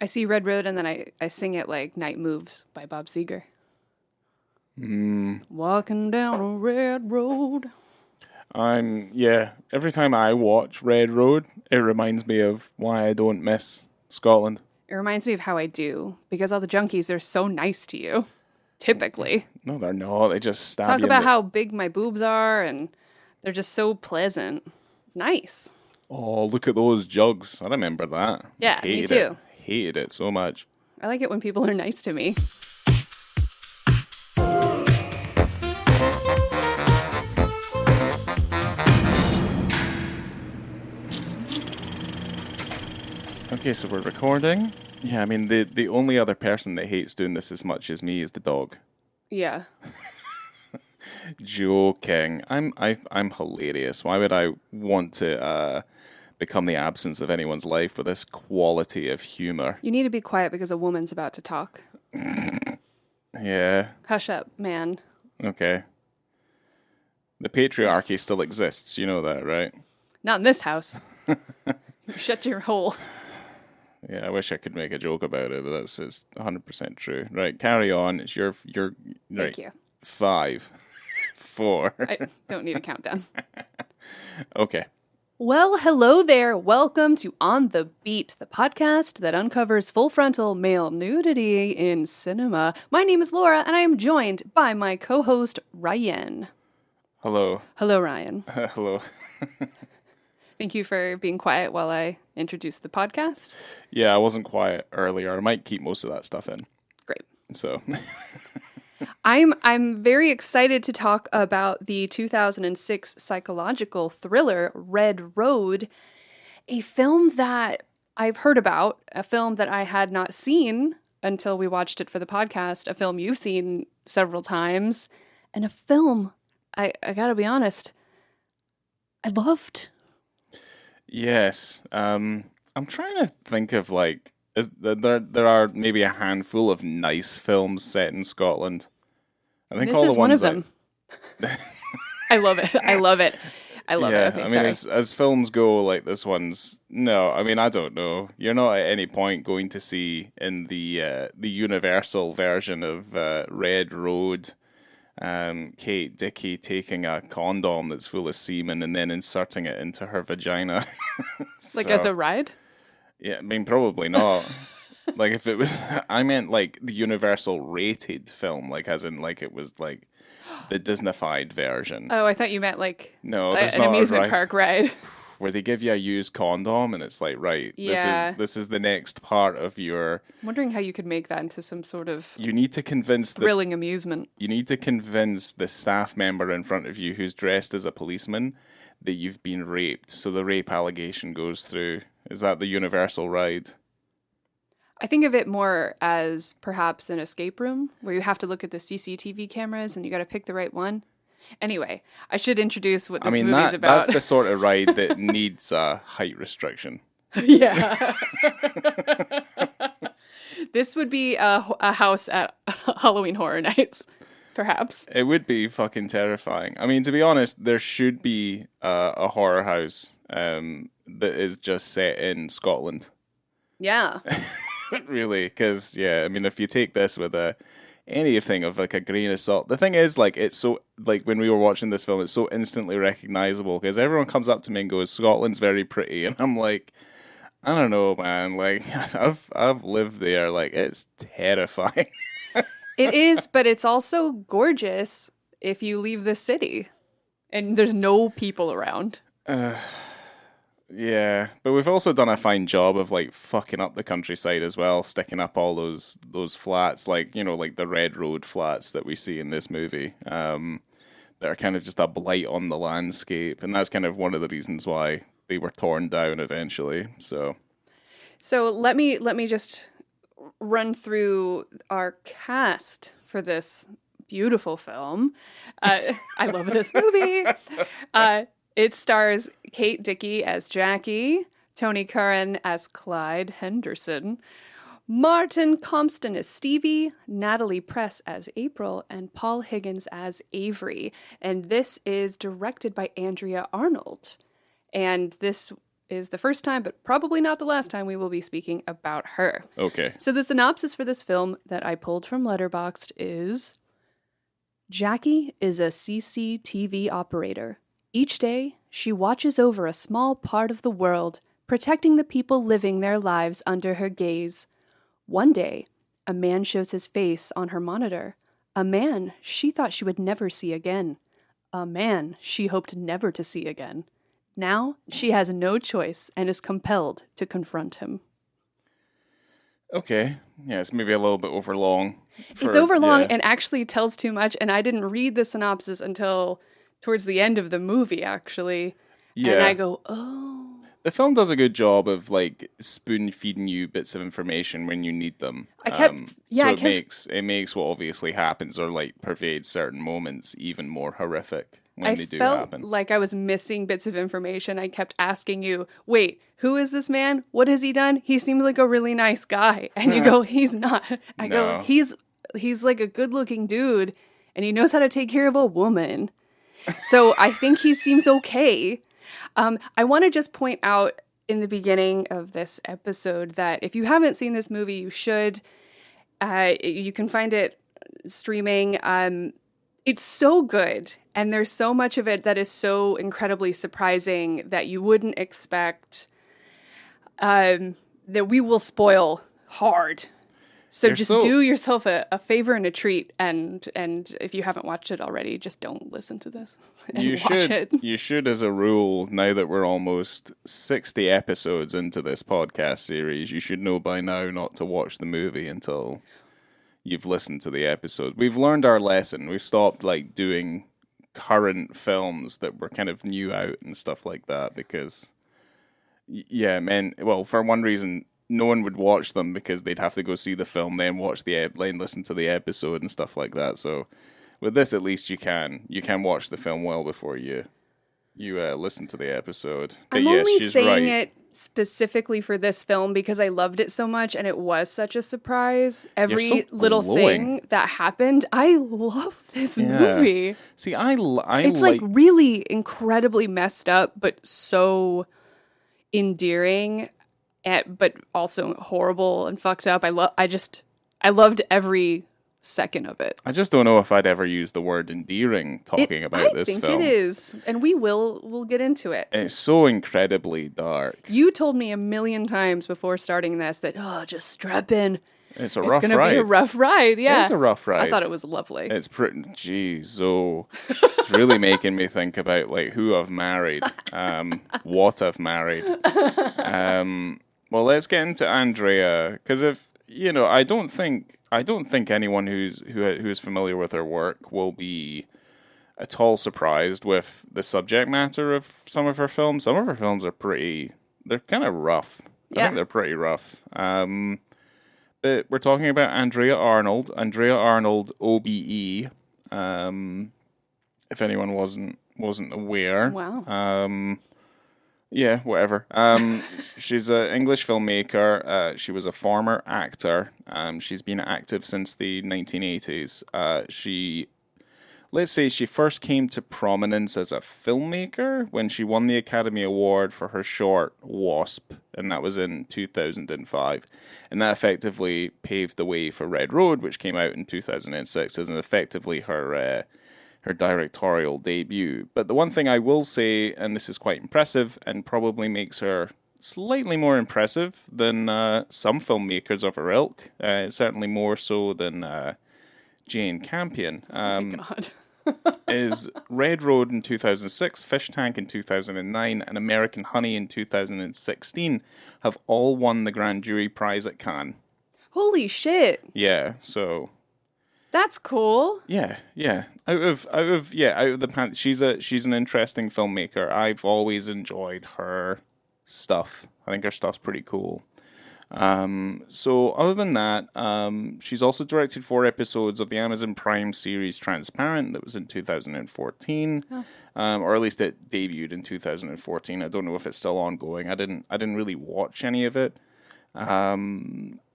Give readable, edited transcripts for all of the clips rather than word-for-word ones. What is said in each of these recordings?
I see Red Road and then I sing it like Night Moves by Bob Seger. Walking down a red road. Every time I watch Red Road, it reminds me of why I don't miss Scotland. It reminds me of how I do, because all the junkies are so nice to you, typically. No, they're not. They just stab Talk you. about how big my boobs are, and they're just so pleasant. It's nice. Oh, look at those jugs. I remember that. Yeah, me too. Hated it so much. I like it when people are nice to me. Okay, so we're recording. Yeah, I mean, the only other person that hates doing this as much as me is the dog. Yeah. Joking. I'm hilarious. Why would I want to become the absence of anyone's life with this quality of humor? You need to be quiet because a woman's about to talk. Yeah. Hush up, man. Okay. The patriarchy still exists. You know that, right? Not in this house. Shut your hole. Yeah, I wish I could make a joke about it, but that's just 100% true. Right, carry on. It's your right. Thank you. 5, 4. I don't need a countdown. Okay. Well, hello there. Welcome to On the Beat, the podcast that uncovers full frontal male nudity in cinema. My name is Laura, and I am joined by my co-host, Ryan. Hello. Hello, Ryan. Hello. Thank you for being quiet while I introduce the podcast. Yeah, I wasn't quiet earlier. I might keep most of that stuff in. Great. So... I'm very excited to talk about the 2006 psychological thriller Red Road, a film that I've heard about, a film that I had not seen until we watched it for the podcast, a film you've seen several times, and a film, I gotta be honest, I loved. Yes. I'm trying to think of there are maybe a handful of nice films set in Scotland. I think this all is the one ones of them. I love it. I love it. I love it. Okay, I mean, as films go, like this one's no. I mean, I don't know. You're not at any point going to see in the universal version of Red Road, Kate Dickie taking a condom that's full of semen and then inserting it into her vagina. Like as a ride? Yeah, I mean, probably not. Like if it was, I meant like the universal rated film, like as in like it was like the Disneyfied version. Oh, I thought you meant like no, there's an not amusement park ride. Where they give you a used condom and it's like, right, yeah. this is the next part of your... I'm wondering how you could make that into some sort of you need to convince thrilling amusement. You need to convince the staff member in front of you who's dressed as a policeman that you've been raped. So the rape allegation goes through. Is that the universal ride? I think of it more as perhaps an escape room where you have to look at the CCTV cameras and you got to pick the right one. Anyway, I should introduce what this movie's about. That's the sort of ride that needs a height restriction. Yeah. This would be a house at Halloween Horror Nights, perhaps. It would be fucking terrifying. I mean, to be honest, there should be a horror house that is just set in Scotland. Yeah. Really, because I mean, if you take this with anything of like a grain of salt, the thing is, like, it's so like when we were watching this film, it's so instantly recognizable because everyone comes up to me and goes, "Scotland's very pretty," and I'm like, I don't know, man. Like, I've lived there. Like, it's terrifying. It is, but it's also gorgeous if you leave the city and there's no people around. Yeah, but we've also done a fine job of like fucking up the countryside as well, sticking up all those flats, like, you know, like the Red Road flats that we see in this movie, that are kind of just a blight on the landscape, and that's kind of one of the reasons why they were torn down eventually. So let me just run through our cast for this beautiful film. I love this movie. It stars Kate Dickie as Jackie, Tony Curran as Clyde Henderson, Martin Compston as Stevie, Natalie Press as April, and Paul Higgins as Avery. And this is directed by Andrea Arnold. And this is the first time, but probably not the last time we will be speaking about her. Okay. So the synopsis for this film that I pulled from Letterboxd is: Jackie is a CCTV operator. Each day, she watches over a small part of the world, protecting the people living their lives under her gaze. One day, a man shows his face on her monitor. A man she thought she would never see again. A man she hoped never to see again. Now, she has no choice and is compelled to confront him. Okay. Yeah, it's maybe a little bit overlong. It's overlong and actually tells too much, and I didn't read the synopsis until towards the end of the movie, actually. Yeah. And I go, oh. The film does a good job of like spoon feeding you bits of information when you need them. It makes what obviously happens or like pervades certain moments even more horrific when they do happen. Like I was missing bits of information. I kept asking you, wait, who is this man? What has he done? He seems like a really nice guy. And you go, he's not. I go, he's like a good looking dude and he knows how to take care of a woman. So I think he seems okay. I want to just point out in the beginning of this episode that if you haven't seen this movie, you should. You can find it streaming. It's so good, and there's so much of it that is so incredibly surprising that you wouldn't expect. That we will spoil hard. So do yourself a favor and a treat, and if you haven't watched it already, just don't listen to this. You should, as a rule, now that we're almost 60 episodes into this podcast series, you should know by now not to watch the movie until you've listened to the episode. We've learned our lesson. We've stopped like doing current films that were kind of new out and stuff like that because, for one reason, no one would watch them because they'd have to go see the film, then listen to the episode and stuff like that. So with this, at least you can watch the film well before you listen to the episode. But I'm only saying it specifically for this film because I loved it so much and it was such a surprise. Every little thing that happened, I love this movie. See, it's like really incredibly messed up, but so endearing. But also horrible and fucked up. I loved every second of it. I just don't know if I'd ever use the word endearing talking about this film. I think it is, and we'll get into it. It's so incredibly dark. You told me a million times before starting this that just strap in. It's rough ride. It's going to be a rough ride. Yeah, it's a rough ride. I thought it was lovely. It's pretty. Geez, it's really making me think about like who I've married, what I've married. Well, let's get into Andrea, because I don't think anyone who's familiar with her work will be at all surprised with the subject matter of some of her films. Some of her films are they're kind of rough. I think they're pretty rough. But we're talking about Andrea Arnold, OBE. If anyone wasn't aware. Wow. Yeah, whatever. She's an English filmmaker. She was a former actor. She's been active since the 1980s. Let's say she first came to prominence as a filmmaker when she won the Academy Award for her short Wasp, and that was in 2005. And that effectively paved the way for Red Road, which came out in 2006, as effectively her directorial debut. But the one thing I will say, and this is quite impressive, and probably makes her slightly more impressive than some filmmakers of her ilk, certainly more so than Jane Campion, oh my God. is Red Road in 2006, Fish Tank in 2009, and American Honey in 2016 have all won the Grand Jury Prize at Cannes. Holy shit. Yeah, so... That's cool. Yeah. Out of the she's an interesting filmmaker. I've always enjoyed her stuff. I think her stuff's pretty cool. So other than that, she's also directed 4 episodes of the Amazon Prime series Transparent that was in 2014. Oh. Or at least it debuted in 2014. I don't know if it's still ongoing. I didn't really watch any of it.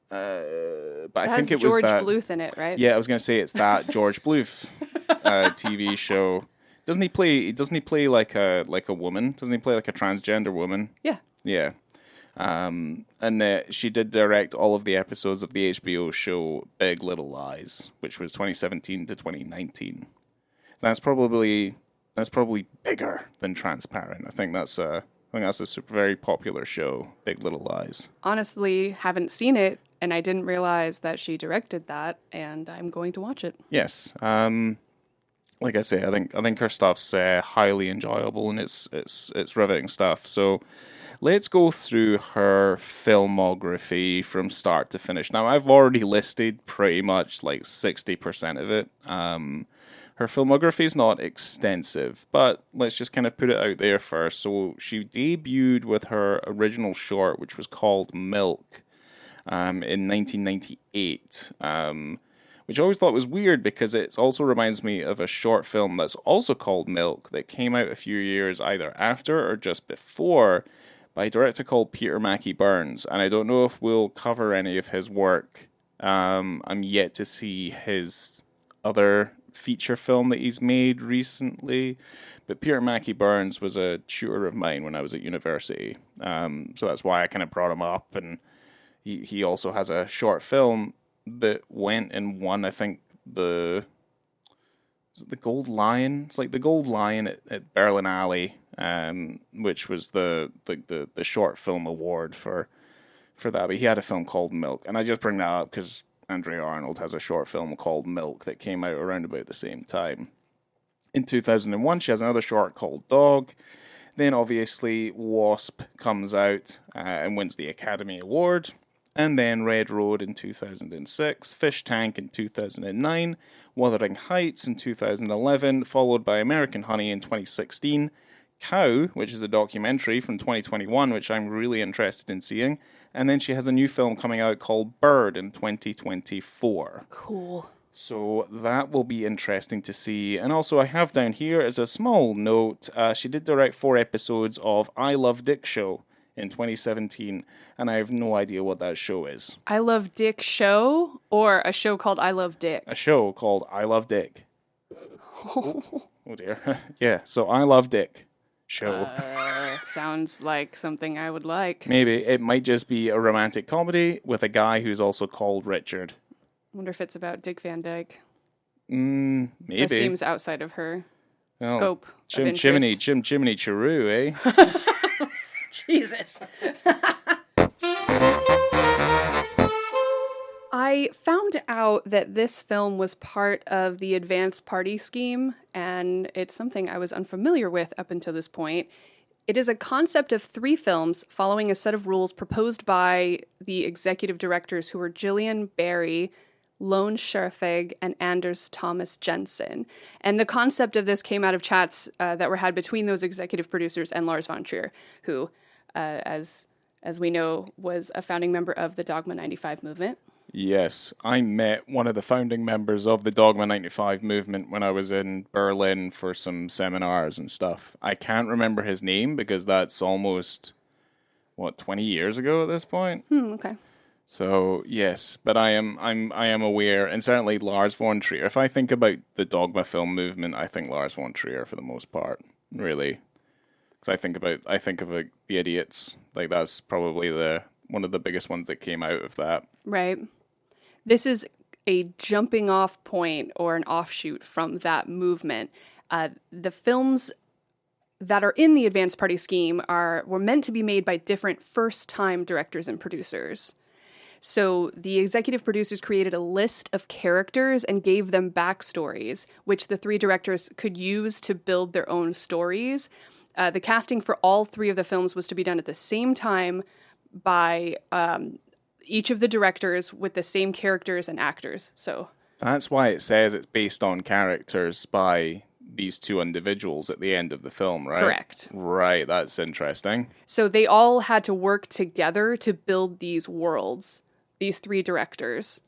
But I think it was George Bluth in it, right? Yeah, I was going to say it's that George Bluth TV show. Doesn't he play like a woman? Doesn't he play like a transgender woman? Yeah. Yeah. And she did direct all of the episodes of the HBO show Big Little Lies, which was 2017 to 2019. That's probably bigger than Transparent. I think that's a super very popular show, Big Little Lies. Honestly, haven't seen it, and I didn't realize that she directed that, and I'm going to watch it. Yes. Like I say, I think her stuff's highly enjoyable, and it's riveting stuff. So let's go through her filmography from start to finish. Now, I've already listed pretty much like 60% of it. Her filmography is not extensive, but let's just kind of put it out there first. So she debuted with her original short, which was called Milk, in 1998, which I always thought was weird because it also reminds me of a short film that's also called Milk that came out a few years either after or just before by a director called Peter Mackie Burns. And I don't know if we'll cover any of his work. I'm yet to see his other feature film that he's made recently, but Peter Mackie Burns was a tutor of mine when I was at university, so that's why I kind of brought him up. And he also has a short film that went and won, I think, the Gold Lion. It's like the Gold Lion at Berlinale, which was the short film award for that. But he had a film called Milk, and I just bring that up because Andrea Arnold has a short film called Milk that came out around about the same time. In 2001, she has another short called Dog. Then, obviously, Wasp comes out and wins the Academy Award. And then Red Road in 2006, Fish Tank in 2009, Wuthering Heights in 2011, followed by American Honey in 2016, Cow, which is a documentary from 2021, which I'm really interested in seeing. And then she has a new film coming out called Bird in 2024. Cool. So that will be interesting to see. And also I have down here as a small note, she did direct 4 episodes of I Love Dick Show in 2017. And I have no idea what that show is. I Love Dick Show or a show called I Love Dick? A show called I Love Dick. Oh dear. Yeah, so I Love Dick Show. Sounds like something I would like. Maybe. It might just be a romantic comedy with a guy who's also called Richard. Wonder if it's about Dick Van Dyke. Maybe. That seems outside of her scope of interest. Chimney Chiru, eh? Jesus. I found out that this film was part of the advance party scheme, and it's something I was unfamiliar with up until this point. It is a concept of 3 films following a set of rules proposed by the executive directors who were Gillian Barry, Lone Scherfig, and Anders Thomas Jensen. And the concept of this came out of chats that were had between those executive producers and Lars von Trier, who, as we know, was a founding member of the Dogma 95 movement. Yes, I met one of the founding members of the Dogma 95 movement when I was in Berlin for some seminars and stuff. I can't remember his name because that's almost, 20 years ago at this point? Okay. So, yes, but I am aware, and certainly Lars von Trier. If I think about the Dogma film movement, I think Lars von Trier for the most part, really. Because I think of the Idiots, like that's probably one of the biggest ones that came out of that. Right. This is a jumping off point or an offshoot from that movement. The films that are in the advanced party scheme were meant to be made by different first-time directors and producers. So the executive producers created a list of characters and gave them backstories, which the 3 directors could use to build their own stories. The casting for all 3 of the films was to be done at the same time by each of the directors with the same characters and actors. So that's why it says it's based on characters by these 2 individuals at the end of the film, right? Correct. Right, that's interesting. So they all had to work together to build these worlds, these 3 directors.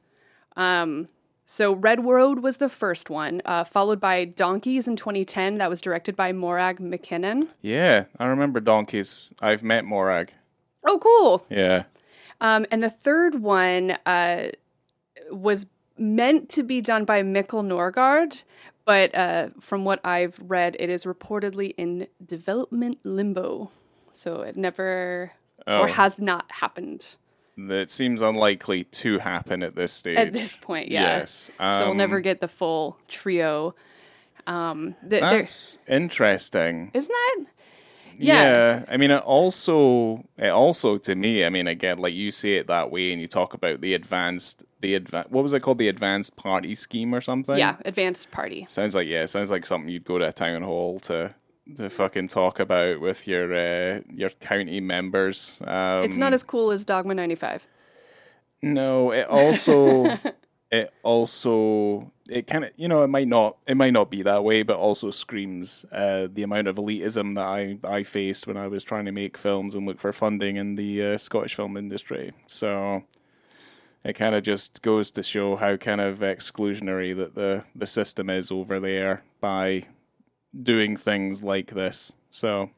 So Red Road was the first one, followed by Donkeys in 2010. That was directed by Morag McKinnon. Yeah, I remember Donkeys. I've met Morag. Oh, cool. Yeah. And the third one was meant to be done by Mikkel Norgard, but from what I've read, it is reportedly in development limbo. So it never or Oh, has not happened that seems unlikely to happen at this stage. at this point. Yeah. Yes. So we'll never get the full trio. That's interesting. Isn't that? Yeah, I mean, it also to me, I mean, again, like you say it that way, and you talk about what was it called, the advanced party scheme or something? Yeah, advanced party. Sounds like something you'd go to a town hall to fucking talk about with your county members. It's not as cool as Dogma 95. No, it kind of, it might not be that way, but also screams the amount of elitism that I faced when I was trying to make films and look for funding in the Scottish film industry. So it kind of just goes to show how kind of exclusionary that the system is over there by doing things like this. So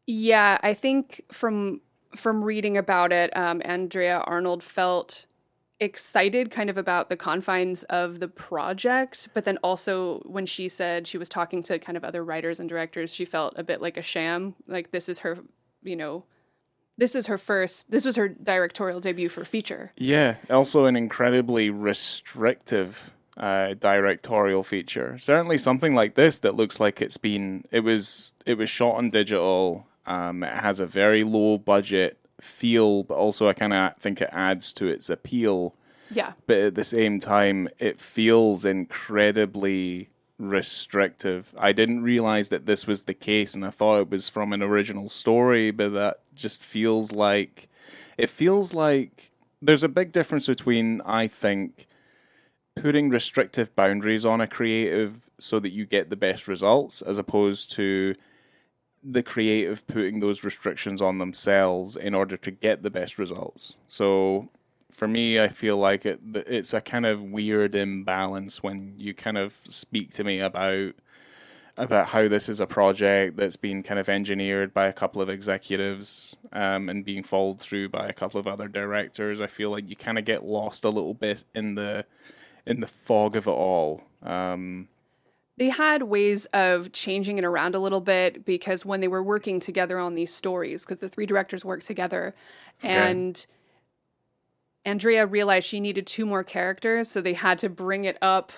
Yeah, I think from reading about it, Andrea Arnold felt excited kind of about the confines of the project, but then also when she said she was talking to kind of other writers and directors, she felt a bit like a sham. Like this was her directorial debut for feature. yeah, also an incredibly restrictive directorial feature. Certainly something like this that looks like it was shot on digital. It has a very low budget feel, but also I kind of think it adds to its appeal. Yeah. But at the same time, it feels incredibly restrictive. I didn't realize that this was the case, and I thought it was from an original story, but that just feels like there's a big difference between, I think, putting restrictive boundaries on a creative so that you get the best results, as opposed to the creative putting those restrictions on themselves in order to get the best results. So for me, I feel like it's a kind of weird imbalance when you kind of speak to me about how this is a project that's been kind of engineered by a couple of executives and being followed through by a couple of other directors. I feel like you kind of get lost a little bit in the fog of it all. They had ways of changing it around a little bit because when they were working together on these stories, because the three directors worked together, and Andrea realized she needed 2 more characters, so they had to bring it up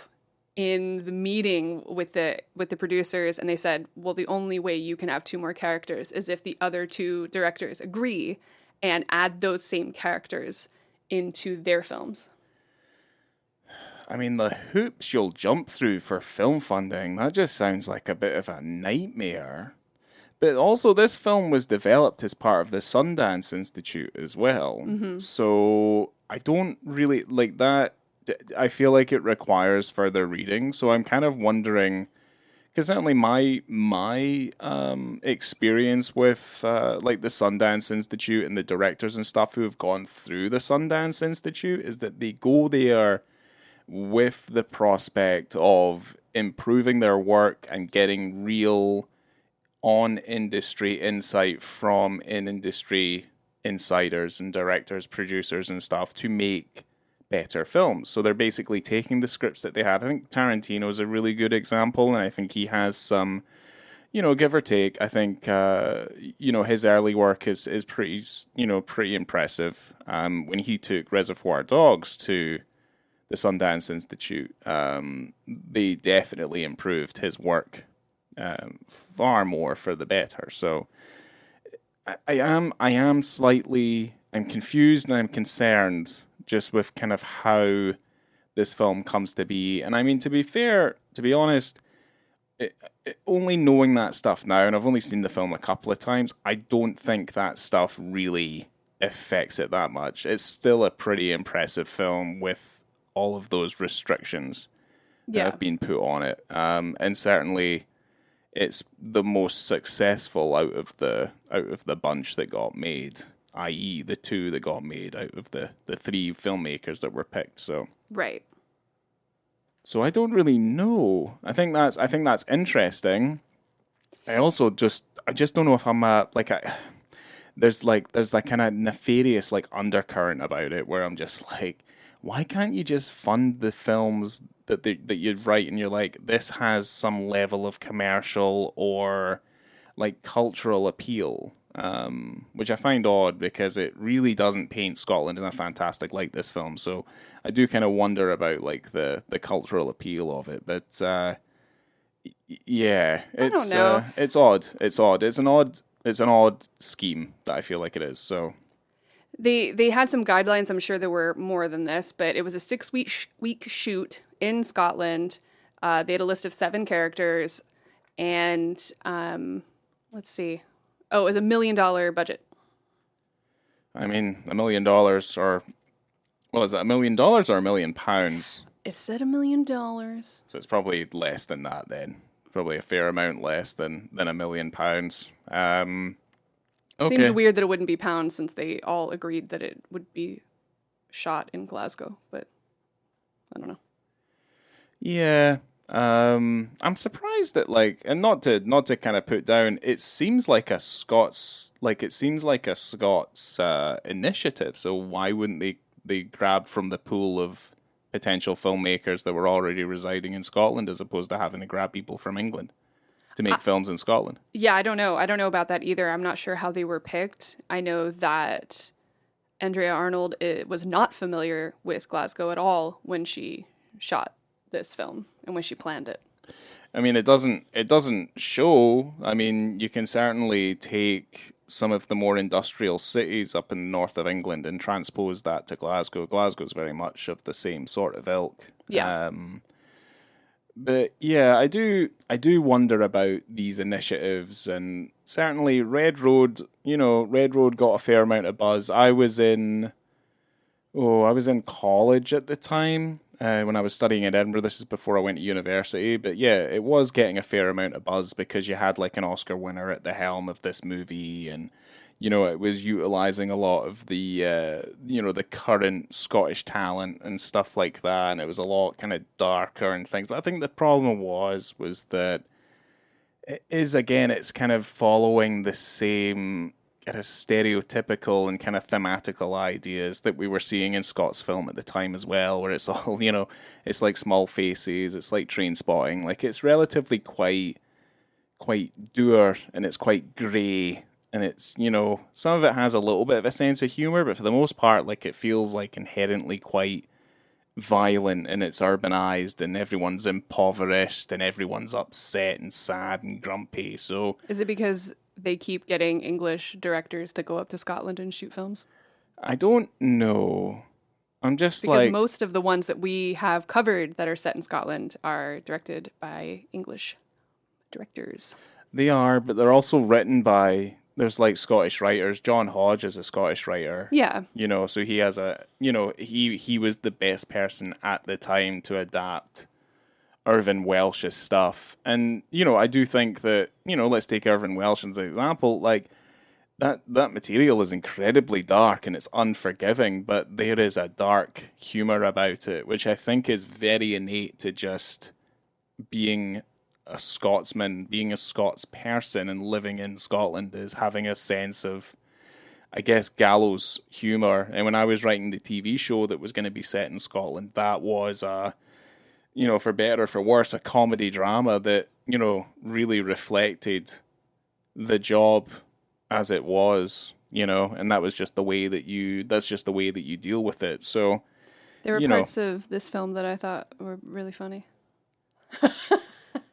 in the meeting with the producers, and they said, well, the only way you can have 2 more characters is if the other 2 directors agree and add those same characters into their films. I mean, the hoops you'll jump through for film funding, that just sounds like a bit of a nightmare. But also, this film was developed as part of the Sundance Institute as well. Mm-hmm. So I don't really like that. I feel like it requires further reading. So I'm kind of wondering, because certainly my experience with like the Sundance Institute and the directors and stuff who have gone through the Sundance Institute is that they go there with the prospect of improving their work and getting real on-industry insight from in-industry insiders and directors, producers and stuff to make better films. So they're basically taking the scripts that they had. I think Tarantino is a really good example, and I think he has some, give or take, I think, his early work is pretty, pretty impressive. When he took Reservoir Dogs to the Sundance Institute, they definitely improved his work far more for the better. So I'm confused and I'm concerned just with kind of how this film comes to be. And I mean, to be honest, only knowing that stuff now, and I've only seen the film a couple of times, I don't think that stuff really affects it that much. It's still a pretty impressive film with all of those restrictions that have been put on it. And certainly it's the most successful out of the bunch that got made, i.e. the 2 that got made out of the 3 filmmakers that were picked. So right. So I don't really know. I think that's interesting. I just don't know if I'm there's that kind of nefarious like undercurrent about it where I'm just like, why can't you just fund the films that you write and you're like, this has some level of commercial or like cultural appeal? which I find odd because it really doesn't paint Scotland in a fantastic light, this film. So I do kind of wonder about like the cultural appeal of it. But yeah, I don't know. it's odd. It's odd. It's an odd scheme that I feel like it is. So They had some guidelines. I'm sure there were more than this, but it was a 6 week shoot in Scotland. They had a list of 7 characters, and let's see. Oh, it was $1 million budget. I mean, $1 million, or well, is it $1 million or £1 million? It said $1 million. So it's probably less than that then. Probably a fair amount less than £1 million. Okay. Seems weird that it wouldn't be pounds since they all agreed that it would be shot in Glasgow, but I don't know. Yeah. I'm surprised that like, and not to kind of put down, it seems like a Scots initiative. So why wouldn't they grab from the pool of potential filmmakers that were already residing in Scotland as opposed to having to grab people from England to make films in Scotland? Yeah, I don't know. I don't know about that either. I'm not sure how they were picked. I know that Andrea Arnold was not familiar with Glasgow at all when she shot this film and when she planned it. I mean, it doesn't show. I mean, you can certainly take some of the more industrial cities up in the north of England and transpose that to Glasgow. Glasgow's very much of the same sort of ilk. Yeah. But yeah, I do wonder about these initiatives, and certainly Red Road, Red Road got a fair amount of buzz. I was in college at the time, when I was studying in Edinburgh. This is before I went to university, but yeah, it was getting a fair amount of buzz because you had like an Oscar winner at the helm of this movie, and it was utilizing a lot of the current Scottish talent and stuff like that, and it was a lot kind of darker and things. But I think the problem was that it's kind of following the same kind of stereotypical and kind of thematical ideas that we were seeing in Scots film at the time as well, where it's all, it's like Small Faces, it's like Train Spotting, like it's relatively quite dour and it's quite grey. And it's, some of it has a little bit of a sense of humor, but for the most part, like, it feels like inherently quite violent, and it's urbanized, and everyone's impoverished, and everyone's upset and sad and grumpy. So, is it because they keep getting English directors to go up to Scotland and shoot films? I don't know. I'm just because most of the ones that we have covered that are set in Scotland are directed by English directors. They are, but they're also written by... There's like Scottish writers. John Hodge is a Scottish writer. Yeah. So he has he was the best person at the time to adapt Irvine Welsh's stuff. And, I do think that, let's take Irvine Welsh as an example. Like, that material is incredibly dark and it's unforgiving, but there is a dark humor about it, which I think is very innate to just being a Scotsman, being a Scots person and living in Scotland, is having a sense of, I guess, gallows humor. And when I was writing the TV show that was going to be set in Scotland, that was for better or for worse, a comedy drama that, really reflected the job as it was, and that was just the way that you deal with it. So there were parts of this film that I thought were really funny.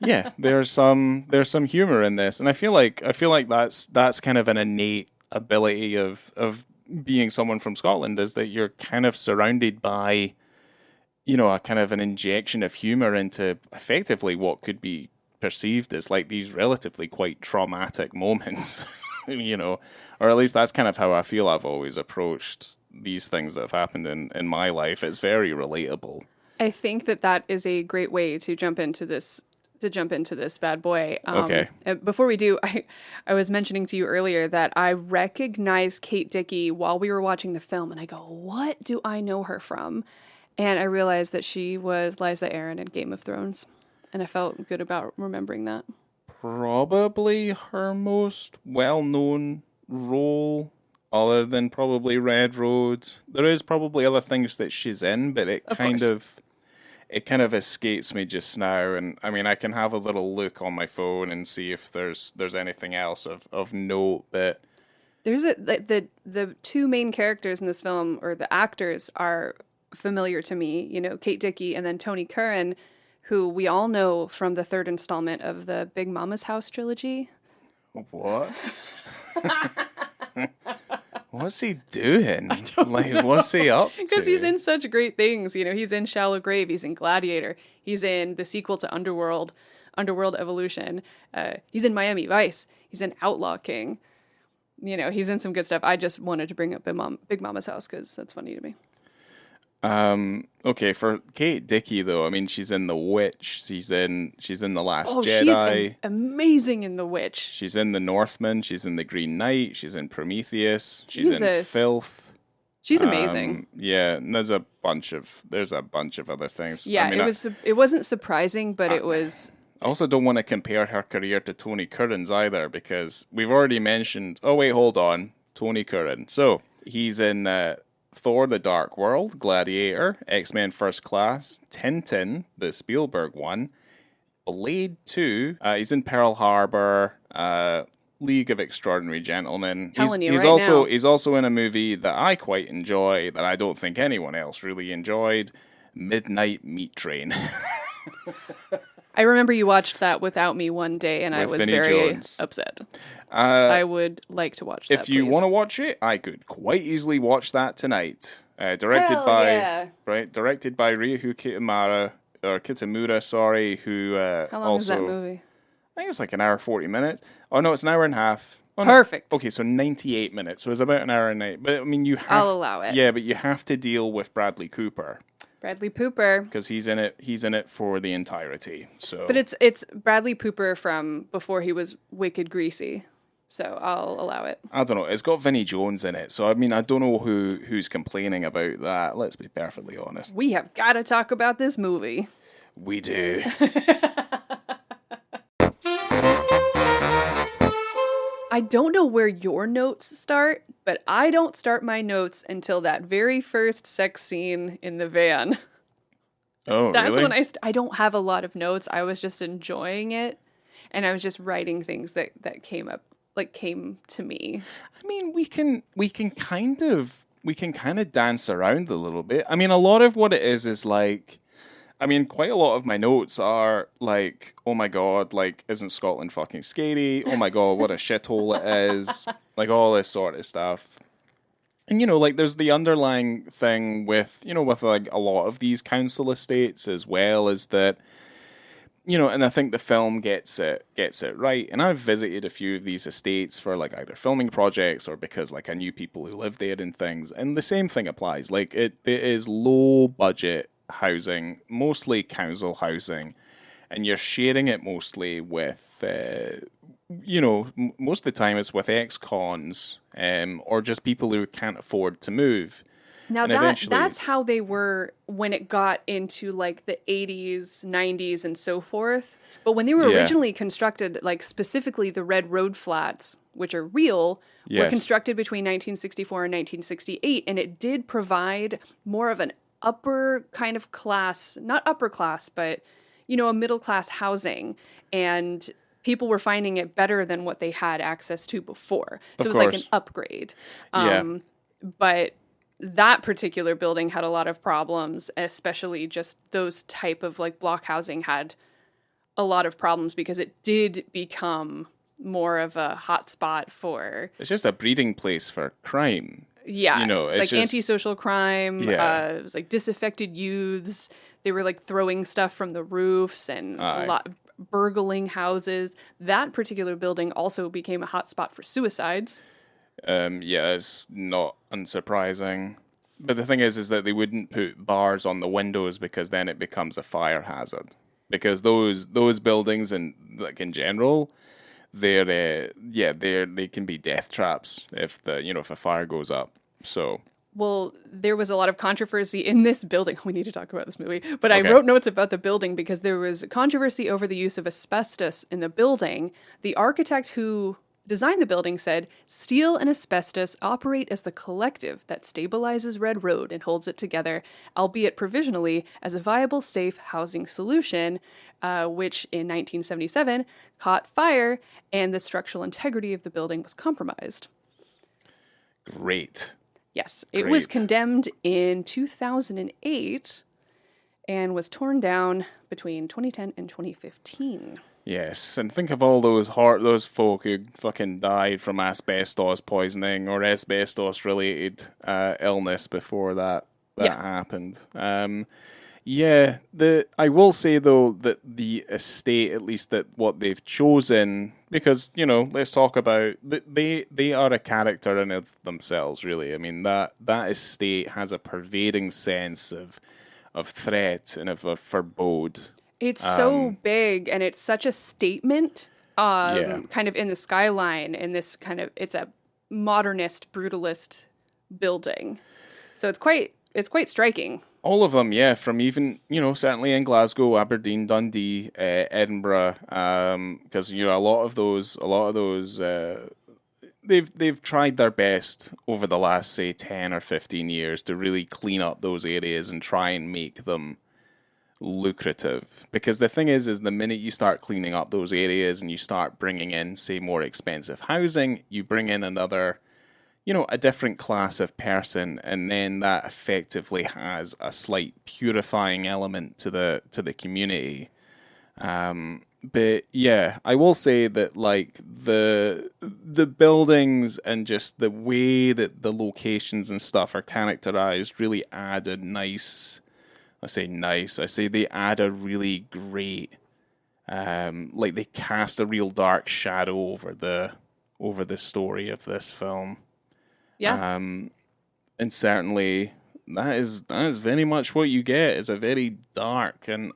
Yeah, there's some humor in this, and I feel like that's kind of an innate ability of being someone from Scotland, is that you're kind of surrounded by, a kind of an injection of humor into effectively what could be perceived as like these relatively quite traumatic moments, or at least that's kind of how I feel I've always approached these things that have happened in my life. It's very relatable. I think that is a great way to jump into this bad boy. Okay. Before we do, I was mentioning to you earlier that I recognized Kate Dickie while we were watching the film, and I go, what do I know her from? And I realized that she was Lysa Arryn in Game of Thrones, and I felt good about remembering that. Probably her most well-known role, other than probably Red Road. There is probably other things that she's in, but it kind of escapes me just now. And I mean, I can have a little look on my phone and see if there's anything else of note. But There's the two main characters in this film, or the actors, are familiar to me. You know, Kate Dickie and then Tony Curran, who we all know from the third installment of the Big Mama's House trilogy. What? What's he doing? Like, what's he up to? Because he's in such great things. You know, he's in Shallow Grave. He's in Gladiator. He's in the sequel to Underworld Evolution. He's in Miami Vice. He's in Outlaw King. You know, he's in some good stuff. I just wanted to bring up Big Mama's House because that's funny to me. Okay, for Kate Dickie though, I mean, she's in The Witch. She's in The Last Jedi. She's amazing in The Witch. She's in The Northman. She's in The Green Knight. She's in Prometheus. She's in Filth. She's amazing. Yeah, and there's a bunch of other things. Yeah, I mean, it wasn't surprising, but it was. I also don't want to compare her career to Tony Curran's either, because we've already mentioned. Oh wait, hold on, Tony Curran. So he's in Thor: The Dark World, Gladiator, X-Men First Class, Tintin, the Spielberg one, Blade 2. He's in Pearl Harbor, League of Extraordinary Gentlemen. He's also in a movie that I quite enjoy, that I don't think anyone else really enjoyed, Midnight Meat Train. I remember you watched that without me one day, and I was Vinnie very Jones. upset. I would like to watch that, if you want to watch it, I could quite easily watch that tonight. Directed by Ryohei Kitamura, sorry, who How long is that movie? I think it's like an hour 40 minutes. Oh no, it's an hour and a half. Oh, Perfect. No. Okay, so 98 minutes. So it's about an hour and 8. But I mean, I'll allow it. Yeah, but you have to deal with Bradley Cooper. Bradley Cooper, because he's in it. He's in it for the entirety. So, but it's Bradley Cooper from before he was wicked greasy. So I'll allow it. I don't know. It's got Vinnie Jones in it. So I mean, I don't know who's complaining about that. Let's be perfectly honest. We have got to talk about this movie. We do. I don't know where your notes start, but I don't start my notes until that very first sex scene in the van. Oh, That's really? when I don't have a lot of notes. I was just enjoying it, and I was just writing things that came to me. I mean, we can kind of dance around a little bit. I mean, a lot of what it is like, I mean, quite a lot of my notes are like, oh my god, like, isn't Scotland fucking scary? Oh my god, what a shithole it is. Like, all this sort of stuff. And, you know, like, there's the underlying thing with like a lot of these council estates as well, is that, you know, and I think the film gets it right. And I've visited a few of these estates for like either filming projects or because like I knew people who lived there and things. And the same thing applies. Like, it is low budget housing, mostly council housing, and you're sharing it mostly with, most of the time it's with ex-cons, or just people who can't afford to move. Now that's how they were when it got into like the 80s, 90s, and so forth. But when they were originally constructed, like specifically the Red Road flats, which are real, were constructed between 1964 and 1968, and it did provide more of an upper kind of class, not upper class, but, you know, a middle class housing. And people were finding it better than what they had access to before. So it was like an upgrade. But that particular building had a lot of problems, especially just those type of like block housing had a lot of problems because it did become more of a hotspot for... It's just a breeding place for crime. Yeah, you know, it's like just antisocial crime. Yeah. It was like disaffected youths. They were like throwing stuff from the roofs and burgling houses. That particular building also became a hotspot for suicides. It's not unsurprising. But the thing is that they wouldn't put bars on the windows because then it becomes a fire hazard. Because those buildings and like in general, they can be death traps if if a fire goes up. So, well, there was a lot of controversy in this building. We need to talk about this movie. But I wrote notes about the building because there was controversy over the use of asbestos in the building. The architect who designed the building said, "Steel and asbestos operate as the collective that stabilizes Red Road and holds it together, albeit provisionally, as a viable, safe housing solution," which in 1977 caught fire and the structural integrity of the building was compromised. Great. Yes, it was Great. condemned in 2008 and was torn down between 2010 and 2015. Yes, and think of all those folk who fucking died from asbestos poisoning or asbestos related illness before that Yeah. happened. Yeah, I will say though that the estate, at least that what they've chosen, because let's talk about they are a character in of themselves, really. I mean that estate has a pervading sense of threat and of forebode. It's so big, and it's such a statement, Yeah. kind of in the skyline, in this kind of, it's a modernist, brutalist building. So it's quite striking. All of them, yeah, from even, certainly in Glasgow, Aberdeen, Dundee, Edinburgh, because, a lot of those, they've tried their best over the last, say, 10 or 15 years to really clean up those areas and try and make them lucrative. Because the thing is the minute you start cleaning up those areas and you start bringing in, say, more expensive housing, you bring in another, a different class of person, and then that effectively has a slight purifying element to the community. But yeah, I will say that like the buildings and just the way that the locations and stuff are characterized really add a nice. I say they add a really great, like they cast a real dark shadow over the story of this film. Yeah. And certainly that is very much what you get, is a very dark and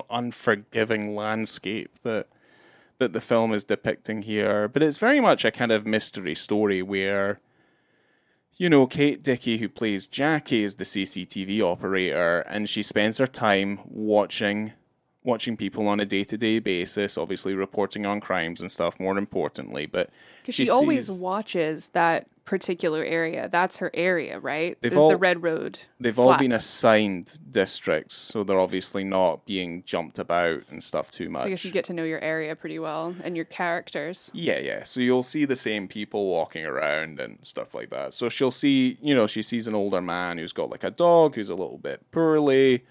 unforgiving landscape that the film is depicting here. But it's very much a kind of mystery story where Kate Dickie, who plays Jackie, is the CCTV operator, and she spends her time watching people on a day-to-day basis, obviously reporting on crimes and stuff, more importantly. But Because she always watches that particular area. That's her area, right? They've This is the Red Road They've flats. all been assigned districts, so they're obviously not being jumped about and stuff too much. So I guess you get to know your area pretty well and your characters. Yeah. So you'll see the same people walking around and stuff like that. So she'll see, she sees an older man who's got like a dog who's a little bit poorly.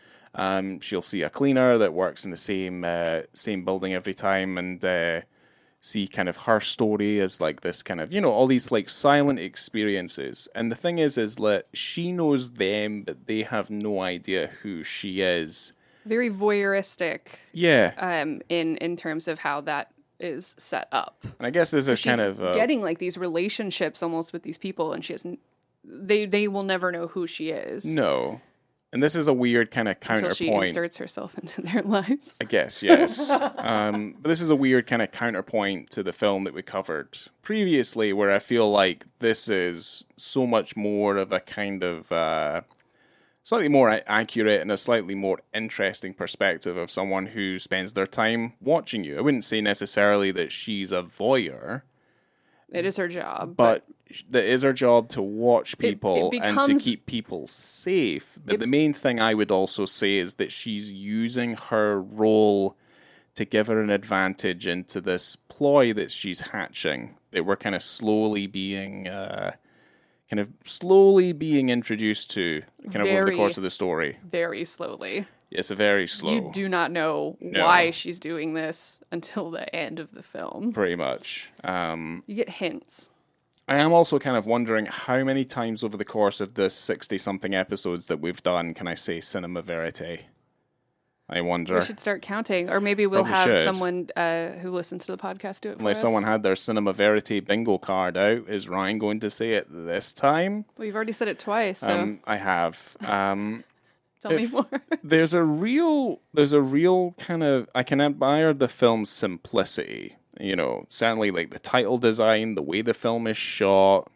She'll see a cleaner that works in the same building every time, and see kind of her story as like this kind of, all these like silent experiences. And the thing is that she knows them, but they have no idea who she is. Very voyeuristic. Yeah. In terms of how that is set up. And I guess this is kind of getting like these relationships almost with these people, and she hasn't. They will never know who she is. No. And this is a weird kind of counterpoint. Until she inserts herself into their lives. I guess, yes. But this is a weird kind of counterpoint to the film that we covered previously, where I feel like this is so much more of a kind of slightly more accurate and a slightly more interesting perspective of someone who spends their time watching you. I wouldn't say necessarily that she's a voyeur. It is her job. But it is her job to watch people becomes, and to keep people safe. But the main thing I would also say is that she's using her role to give her an advantage into this ploy that she's hatching, that we're kind of slowly being introduced to over the course of the story. Very slowly. It's a very slow. You do not know why she's doing this until the end of the film. Pretty much. You get hints. I am also kind of wondering how many times over the course of the 60-something episodes that we've done can I say Cinema Verité? I wonder. We should start counting. Or maybe we'll have someone who listens to the podcast do it for us. Unless someone had their Cinema Verité bingo card out. Is Ryan going to say it this time? Well, you've already said it twice, so... I have. Tell me more. There's a real kind of... I can admire the film's simplicity. Certainly like the title design, the way the film is shot,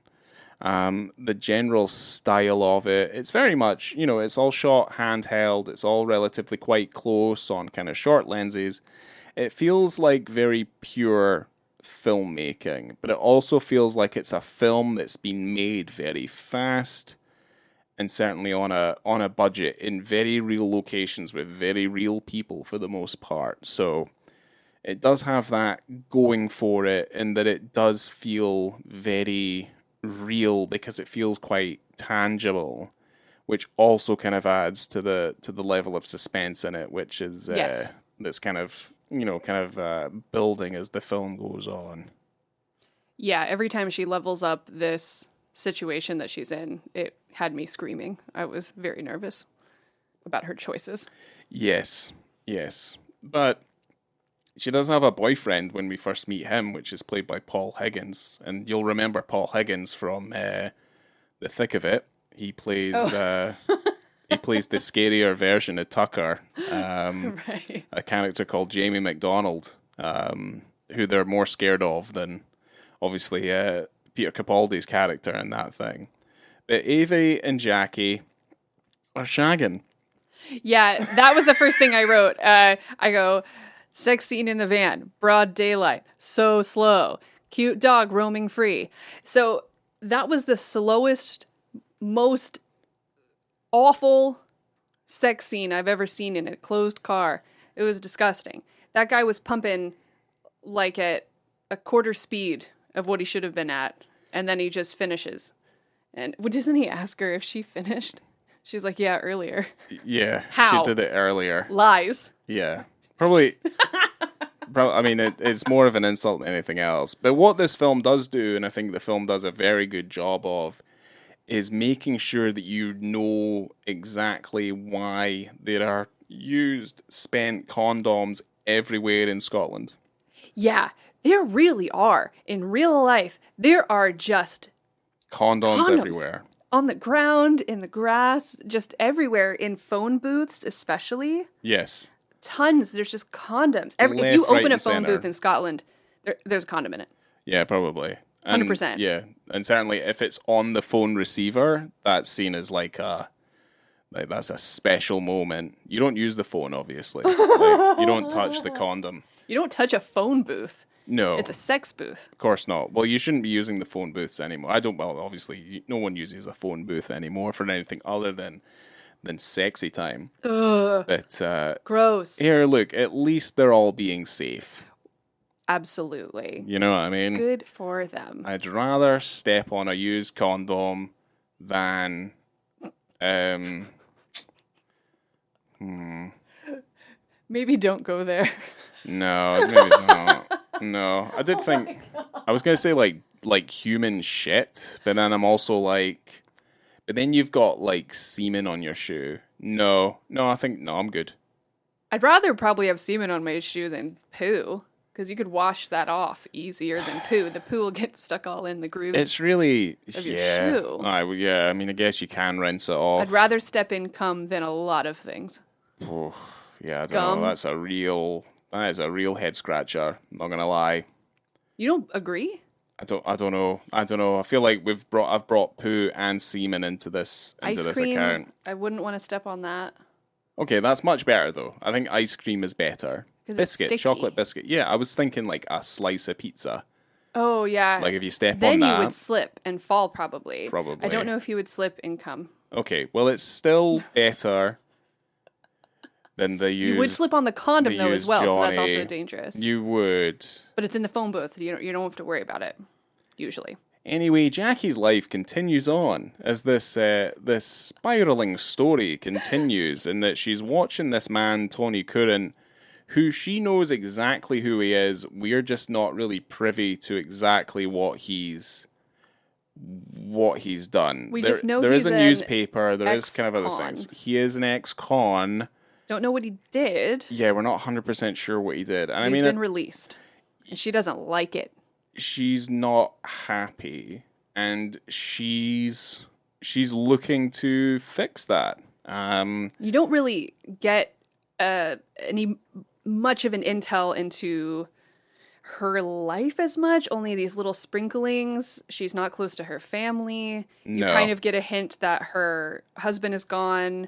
the general style of it. It's very much, it's all shot handheld. It's all relatively quite close on kind of short lenses. It feels like very pure filmmaking, but it also feels like it's a film that's been made very fast and certainly on a budget in very real locations with very real people for the most part. So it does have that going for it, in that it does feel very real because it feels quite tangible, which also kind of adds to the level of suspense in it, which is Yes. that's kind of building as the film goes on. Yeah, every time she levels up this situation that she's in, it had me screaming. I was very nervous about her choices. Yes, yes, but she does have a boyfriend when we first meet him, which is played by Paul Higgins, and you'll remember Paul Higgins from The Thick of It. He plays he plays the scarier version of Tucker, Right. a character called Jamie McDonald, who they're more scared of than obviously Peter Capaldi's character in that thing. But Evie and Jackie are shagging. Yeah, that was the first thing I wrote. I go, sex scene in the van, broad daylight, so slow, cute dog roaming free. So that was the slowest, most awful sex scene I've ever seen in a closed car. It was disgusting. That guy was pumping like at a quarter speed of what he should have been at, and then he just finishes. And doesn't he ask her if she finished? She's like, yeah, earlier. Yeah, How? she did it earlier. Lies. Yeah, probably. I mean, it's more of an insult than anything else. But what this film does do, and I think the film does a very good job of, is making sure that you know exactly why there are used spent condoms everywhere in Scotland. Yeah, there really are. In real life, there are just Condoms everywhere. On the ground, in the grass, just everywhere, in phone booths especially. Yes. Tons. There's just condoms. If Left, you right, open a and phone center. booth in Scotland, there's a condom in it. Yeah, probably. And, 100%. Yeah, and certainly if it's on the phone receiver, that's seen as like that's a special moment. You don't use the phone, obviously. You don't touch the condom. You don't touch a phone booth. No. It's a sex booth. Of course not. Well, you shouldn't be using the phone booths anymore. Well, obviously, no one uses a phone booth anymore for anything other than sexy time. Ugh. But Gross. here, look, at least they're all being safe. Absolutely. You know what I mean? Good for them. I'd rather step on a used condom than Maybe don't go there. No, maybe not. No, I did think I was gonna say like human shit, but then I'm also like, but then you've got like semen on your shoe. No, I'm good. I'd rather probably have semen on my shoe than poo, because you could wash that off easier than poo. The poo will get stuck all in the grooves. It's really Of your yeah. shoe. I mean, I guess you can rinse it off. I'd rather step in cum than a lot of things. Oh, yeah, I don't Gum. know. That is a real head scratcher. Not gonna lie. You don't agree? I don't know. I feel like I've brought poo and semen into this Ice cream, account. I wouldn't want to step on that. Okay, that's much better though. I think ice cream is better. 'Cause it's Biscuit, sticky. chocolate biscuit. Yeah, I was thinking like a slice of pizza. Oh, yeah. Like if you step then on that. you would slip and fall probably. Probably. I don't know if you would slip in cum. Okay, well it's still better than the used. You would slip on the condom the though as used well, so that's Johnny. also dangerous. You would. But it's in the phone booth. You don't have to worry about it, usually. Anyway, Jackie's life continues on as this spiraling story continues, in that she's watching this man, Tony Curran, who she knows exactly who he is. We're just not really privy to exactly what he's done. We just know there he's is a an newspaper. There is kind of other ex-con. things. He is an ex-con. Don't know what he did. Yeah, we're not 100% sure what he did. And I He's mean, been released. And she doesn't like it. she's not happy, and she's looking to fix that. You don't really get any much of an intel into her life as much, only these little sprinklings. She's not close to her family. You No. kind of get a hint that her husband is gone,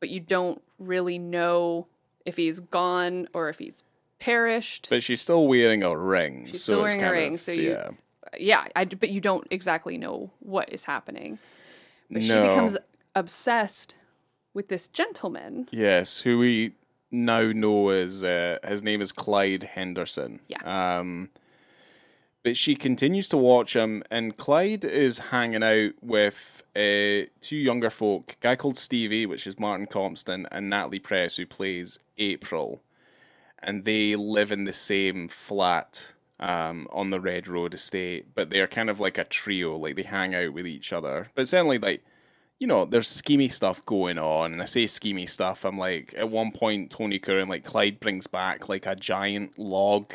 but you don't really know if he's gone or if he's perished. But she's still wearing a ring. She's so still it's wearing a kind ring, of- so yeah. but you don't exactly know what is happening. But she No. becomes obsessed with this gentleman. Yes, who we now know as his name is Clyde Henderson. Yeah. But she continues to watch him, and Clyde is hanging out with two younger folk, a guy called Stevie, which is Martin Compston, and Natalie Press, who plays April. And they live in the same flat on the Red Road estate, but they're kind of like a trio, like they hang out with each other. But certainly, like, you know, there's schemy stuff going on, and I say schemy stuff, I'm like, at one point, Tony Curran, like, Clyde brings back, like, a giant log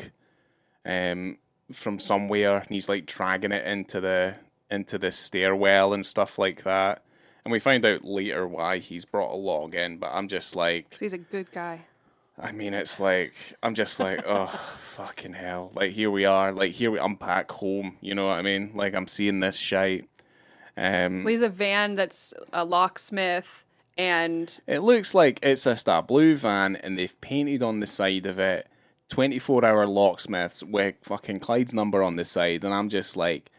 from somewhere, and he's, like, dragging it into the stairwell and stuff like that. And we find out later why he's brought a log in, but I'm just like... 'Cause he's a good guy. I mean, it's like, I'm just like, oh, fucking hell. Like, here we are. Like, I'm back home, you know what I mean? Like, I'm seeing this shite. Well, he's a van that's a locksmith, and... It looks like it's just a blue van, and they've painted on the side of it 24-hour locksmiths with fucking Clyde's number on the side, and I'm just like,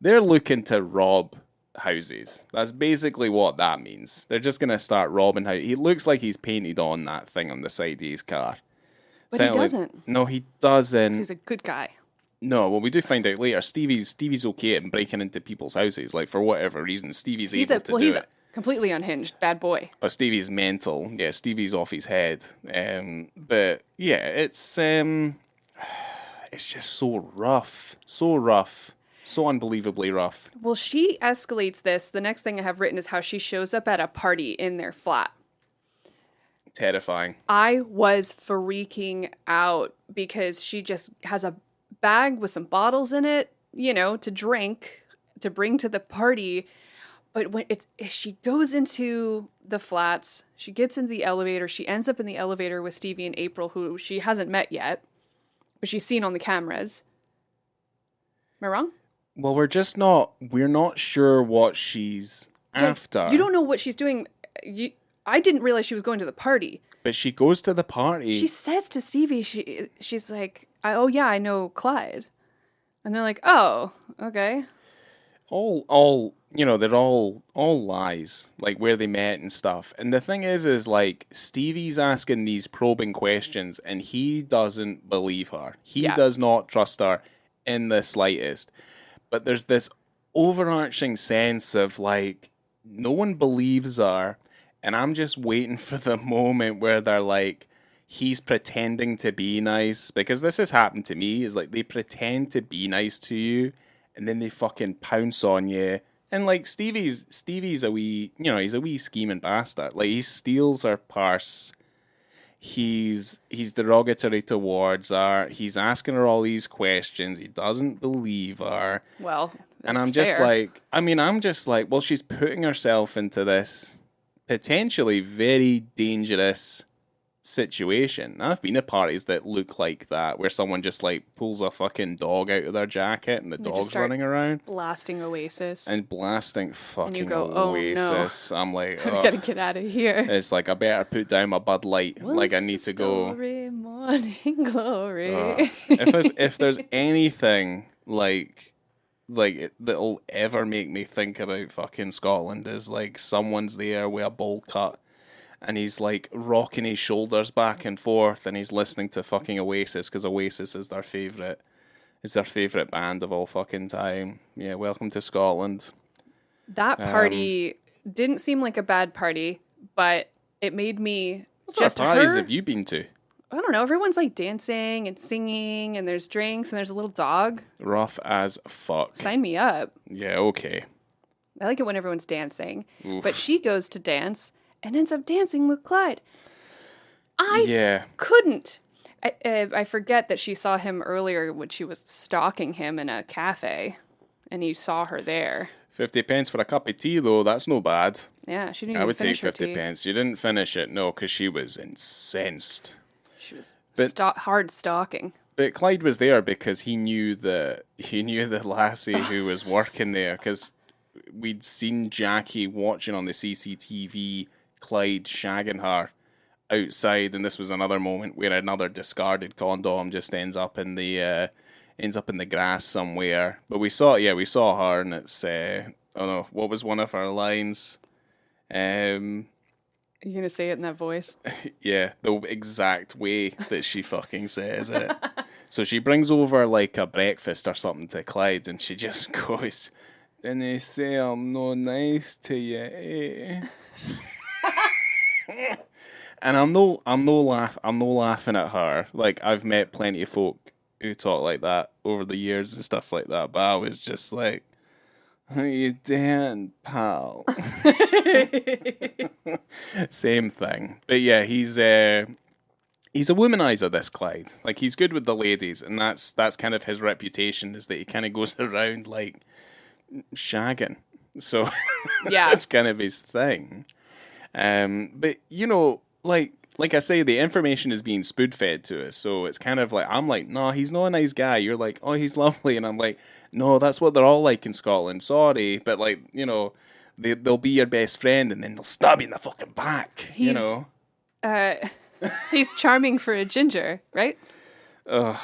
they're looking to rob houses. That's basically what that means. They're just going to start robbing houses. He looks like he's painted on that thing on the side of his car. But he doesn't. No, he doesn't. He's a good guy. No, well, we do find out later. Stevie's okay at breaking into people's houses. Like, for whatever reason, Stevie's able to do he's it. Completely unhinged, bad boy. But Stevie's mental. Yeah, Stevie's off his head. But yeah, it's just so rough, so unbelievably rough. Well, she escalates this. The next thing I have written is how she shows up at a party in their flat. Terrifying. I was freaking out because she just has a bag with some bottles in it, you know, to drink, to bring to the party. But when she goes into the flats, she gets into the elevator, she ends up in the elevator with Stevie and April, who she hasn't met yet, but she's seen on the cameras. Am I wrong? Well, we're not sure what she's after. You don't know what she's doing. I didn't realize she was going to the party. But she goes to the party. She says to Stevie, she's like, oh yeah, I know Clyde. And they're like, oh, okay. All you know, they're all lies, like where they met and stuff. And the thing is like, Stevie's asking these probing questions, and he doesn't believe her. He does not trust her in the slightest. But there's this overarching sense of, like, no one believes her, and I'm just waiting for the moment where they're like, he's pretending to be nice, because this has happened to me, is like, they pretend to be nice to you, and then they fucking pounce on you. And like, Stevie's a wee, you know, he's a wee scheming bastard. Like, he steals her purse. He's derogatory towards her. He's asking her all these questions. He doesn't believe her. Well, and I'm just like, well, she's putting herself into this potentially very dangerous situation. I've been at parties that look like that, where someone just like pulls a fucking dog out of their jacket and the dog's running around, blasting Oasis, and blasting fucking and you go, Oasis. Oh, no. I'm like, I gotta get out of here. It's like, I better put down my Bud Light. Like, I need to go. Morning glory. If there's anything like that'll ever make me think about fucking Scotland, is like, someone's there with a bowl cut, and he's like rocking his shoulders back and forth, and he's listening to fucking Oasis, because Oasis is their favourite band of all fucking time. Yeah, welcome to Scotland. That party didn't seem like a bad party, but it made me what sort of parties have you been to? I don't know. Everyone's like dancing and singing, and there's drinks, and there's a little dog. Rough as fuck. Sign me up. Yeah, okay. I like it when everyone's dancing. Oof. But she goes to dance and ends up dancing with Clyde. I couldn't. I forget that she saw him earlier when she was stalking him in a cafe, and he saw her there. 50 pence for a cup of tea, though. That's no bad. Yeah, she didn't even finish her tea. I would take 50 pence. She didn't finish it, no, because she was incensed. She was hard stalking. But Clyde was there because he knew the lassie who was working there, because we'd seen Jackie watching on the CCTV Clyde shagging her outside, and this was another moment where another discarded condom just ends up in the grass somewhere. But we saw her, and it's I don't know, what was one of her lines? Are you going to say it in that voice? Yeah, the exact way that she fucking says it. So she brings over like a breakfast or something to Clyde, and she just goes, "Then they say I'm no nice to you, eh?" And I'm no laughing at her. Like, I've met plenty of folk who talk like that over the years and stuff like that, but I was just like, "How you doing, pal?" Same thing. But yeah, he's a womanizer, this Clyde. Like, he's good with the ladies, and that's kind of his reputation, is that he kind of goes around like shagging. So Yeah. that's kind of his thing. But you know, like I say, the information is being spoon fed to us, so it's kind of like, I'm like, no, he's not a nice guy. You're like, oh, he's lovely, and I'm like, no, that's what they're all like in Scotland. Sorry, but like, you know, they'll be your best friend, and then they'll stab you in the fucking back. You know, he's charming for a ginger, right? Ugh.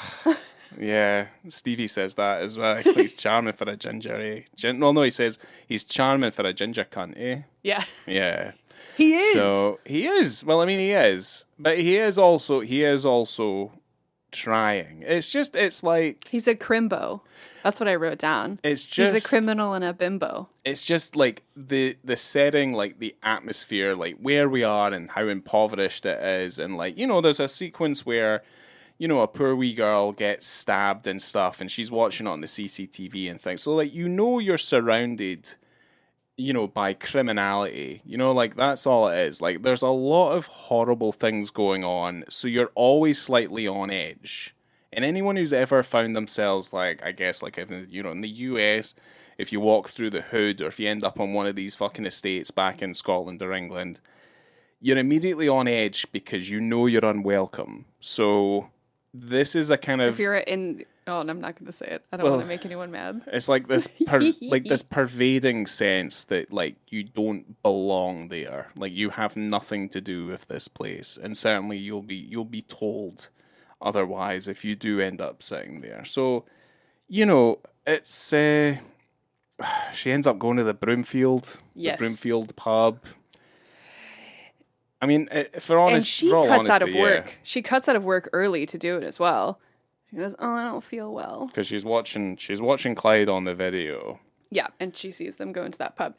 Yeah, Stevie says that as well. He's charming for a ginger, eh? No, he says he's charming for a ginger cunt, eh? Yeah. Yeah. He is. So he is. Well, I mean, he is, but he is also trying. It's like he's a crimbo. That's what I wrote down. It's just he's a criminal and a bimbo. It's just like the setting, like the atmosphere, like where we are and how impoverished it is, and like, you know, there's a sequence where, you know, a poor wee girl gets stabbed and stuff, and she's watching it on the CCTV and things. So like, you know, you're surrounded, you know, by criminality, you know, like that's all it is. Like, there's a lot of horrible things going on, so you're always slightly on edge. And anyone who's ever found themselves, like, I guess, like, if, you know, in the US, if you walk through the hood, or if you end up on one of these fucking estates back in Scotland or England, you're immediately on edge because you know you're unwelcome. So this is a kind of... If you're in... Oh, and I'm not going to say it. I don't want to make anyone mad. It's like this, this pervading sense that like you don't belong there. Like, you have nothing to do with this place, and certainly you'll be told otherwise if you do end up sitting there. So, you know, it's she ends up going to the Broomfield, yes. The Broomfield pub. I mean, for all honesty, out of work. Yeah. She cuts out of work early to do it as well. She goes, "Oh, I don't feel well." Because she's watching Clyde on the video. Yeah, and she sees them go into that pub.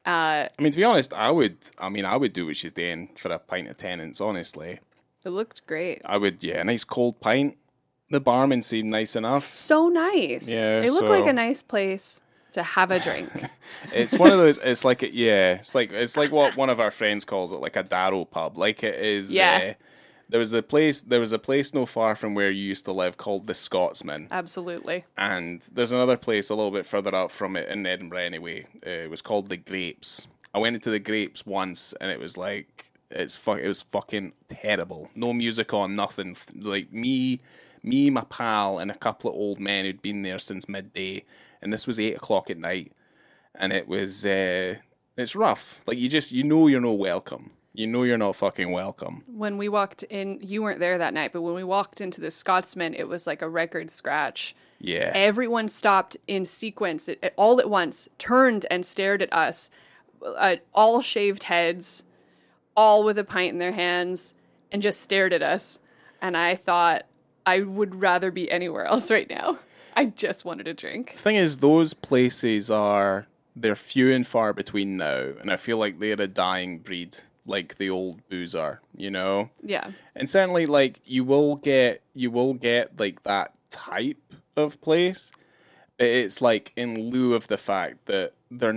I mean, to be honest, I would do what she's doing for a pint of Tennent's, honestly. It looked great. I would, yeah, a nice cold pint. The barman seemed nice enough. So nice. Yeah, it looked like a nice place to have a drink. It's one of those. It's like it's like what one of our friends calls it, like a Darrow pub. Like, it is. Yeah. There was a place no far from where you used to live called the Scotsman. Absolutely. And there's another place a little bit further up from it in Edinburgh anyway. It was called the Grapes. I went into the Grapes once, and it was like it was fucking terrible. No music on, nothing. Like me, my pal, and a couple of old men who'd been there since midday, and this was 8:00 at night, and it was it's rough. Like, you know you're no welcome. You know you're not fucking welcome. When we walked in, you weren't there that night, but when we walked into the Scotsman, it was like a record scratch. Yeah. Everyone stopped in sequence, all at once, turned and stared at us, all shaved heads, all with a pint in their hands, and just stared at us. And I thought, I would rather be anywhere else right now. I just wanted a drink. The thing is, those places they're few and far between now, and I feel like they're a dying breed. Like the old boozer, you know? Yeah. And certainly, like, you will get like that type of place. It's like in lieu of the fact that they're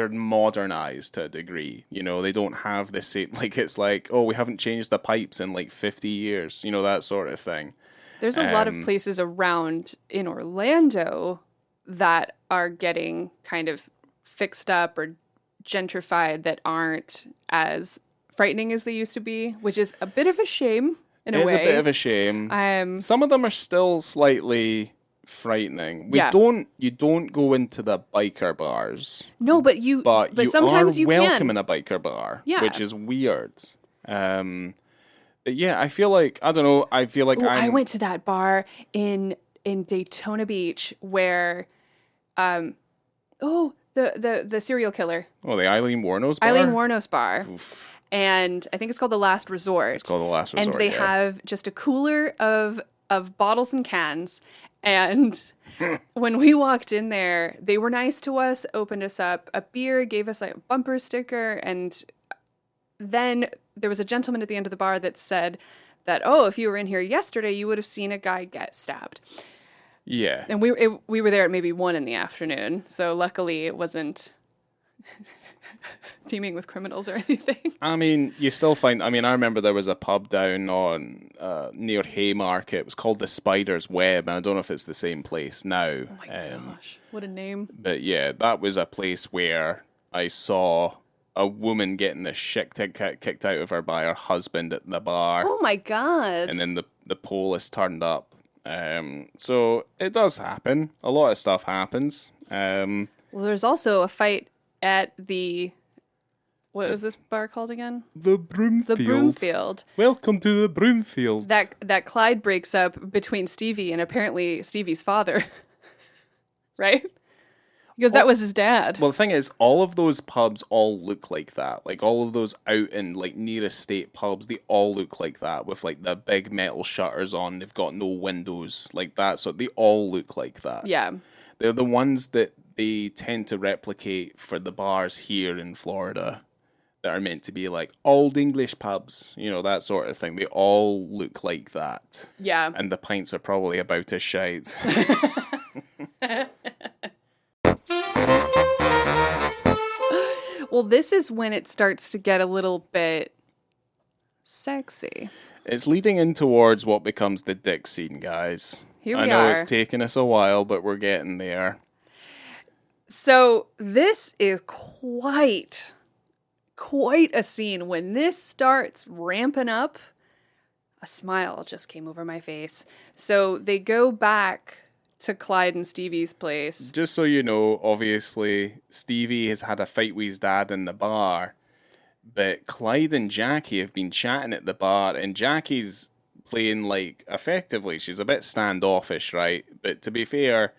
modernized to a degree, you know? They don't have the same, like, it's like, oh, we haven't changed the pipes in like 50 years, you know, that sort of thing. There's a lot of places around in Orlando that are getting kind of fixed up or gentrified that aren't as frightening as they used to be, which is a bit of a shame in a way. It's a bit of a shame. Some of them are still slightly frightening. You don't go into the biker bars. No, but sometimes you welcome can. In a biker bar, yeah. Which is weird. But yeah, I feel like I went to that bar in Daytona Beach where the serial killer. Oh, the Eileen Wuornos bar? Eileen Wuornos bar. Oof. And I think it's called The Last Resort. It's called The Last Resort, and they have just a cooler of of bottles and cans. And when we walked in there, they were nice to us, opened us up a beer, gave us like a bumper sticker. And then there was a gentleman at the end of the bar that said that, oh, if you were in here yesterday, you would have seen a guy get stabbed. Yeah. And we were there at maybe 1 PM. So luckily it wasn't teeming with criminals or anything. I mean, you still find... I mean, I remember there was a pub down on near Haymarket. It was called the Spider's Web, and I don't know if it's the same place now. Oh my gosh, what a name. But yeah, that was a place where I saw a woman getting the shit kicked out of her by her husband at the bar. Oh my God. And then the police turned up. So it does happen. A lot of stuff happens. Well, there's also a fight at the... What was this bar called again? The Broomfield. The Broomfield. Welcome to the Broomfield. That Clyde breaks up between Stevie and apparently Stevie's father. Right? Because that was his dad. Well, the thing is, all of those pubs all look like that. Like, all of those out in, like, near estate pubs, they all look like that with, like, the big metal shutters on. They've got no windows like that. So they all look like that. Yeah. They're the ones that they tend to replicate for the bars here in Florida that are meant to be, like, old English pubs. You know, that sort of thing. They all look like that. Yeah. And the pints are probably about as shite. Well, this is when it starts to get a little bit sexy. It's leading in towards what becomes the dick scene, guys. Here we I know are. it's taken us a while, but we're getting there. So this is quite a scene. When this starts ramping up, a smile just came over my face. So they go back to Clyde and Stevie's place. Just so you know, obviously, Stevie has had a fight with his dad in the bar, but Clyde and Jackie have been chatting at the bar, and Jackie's playing, like, effectively, she's a bit standoffish, right? But to be fair,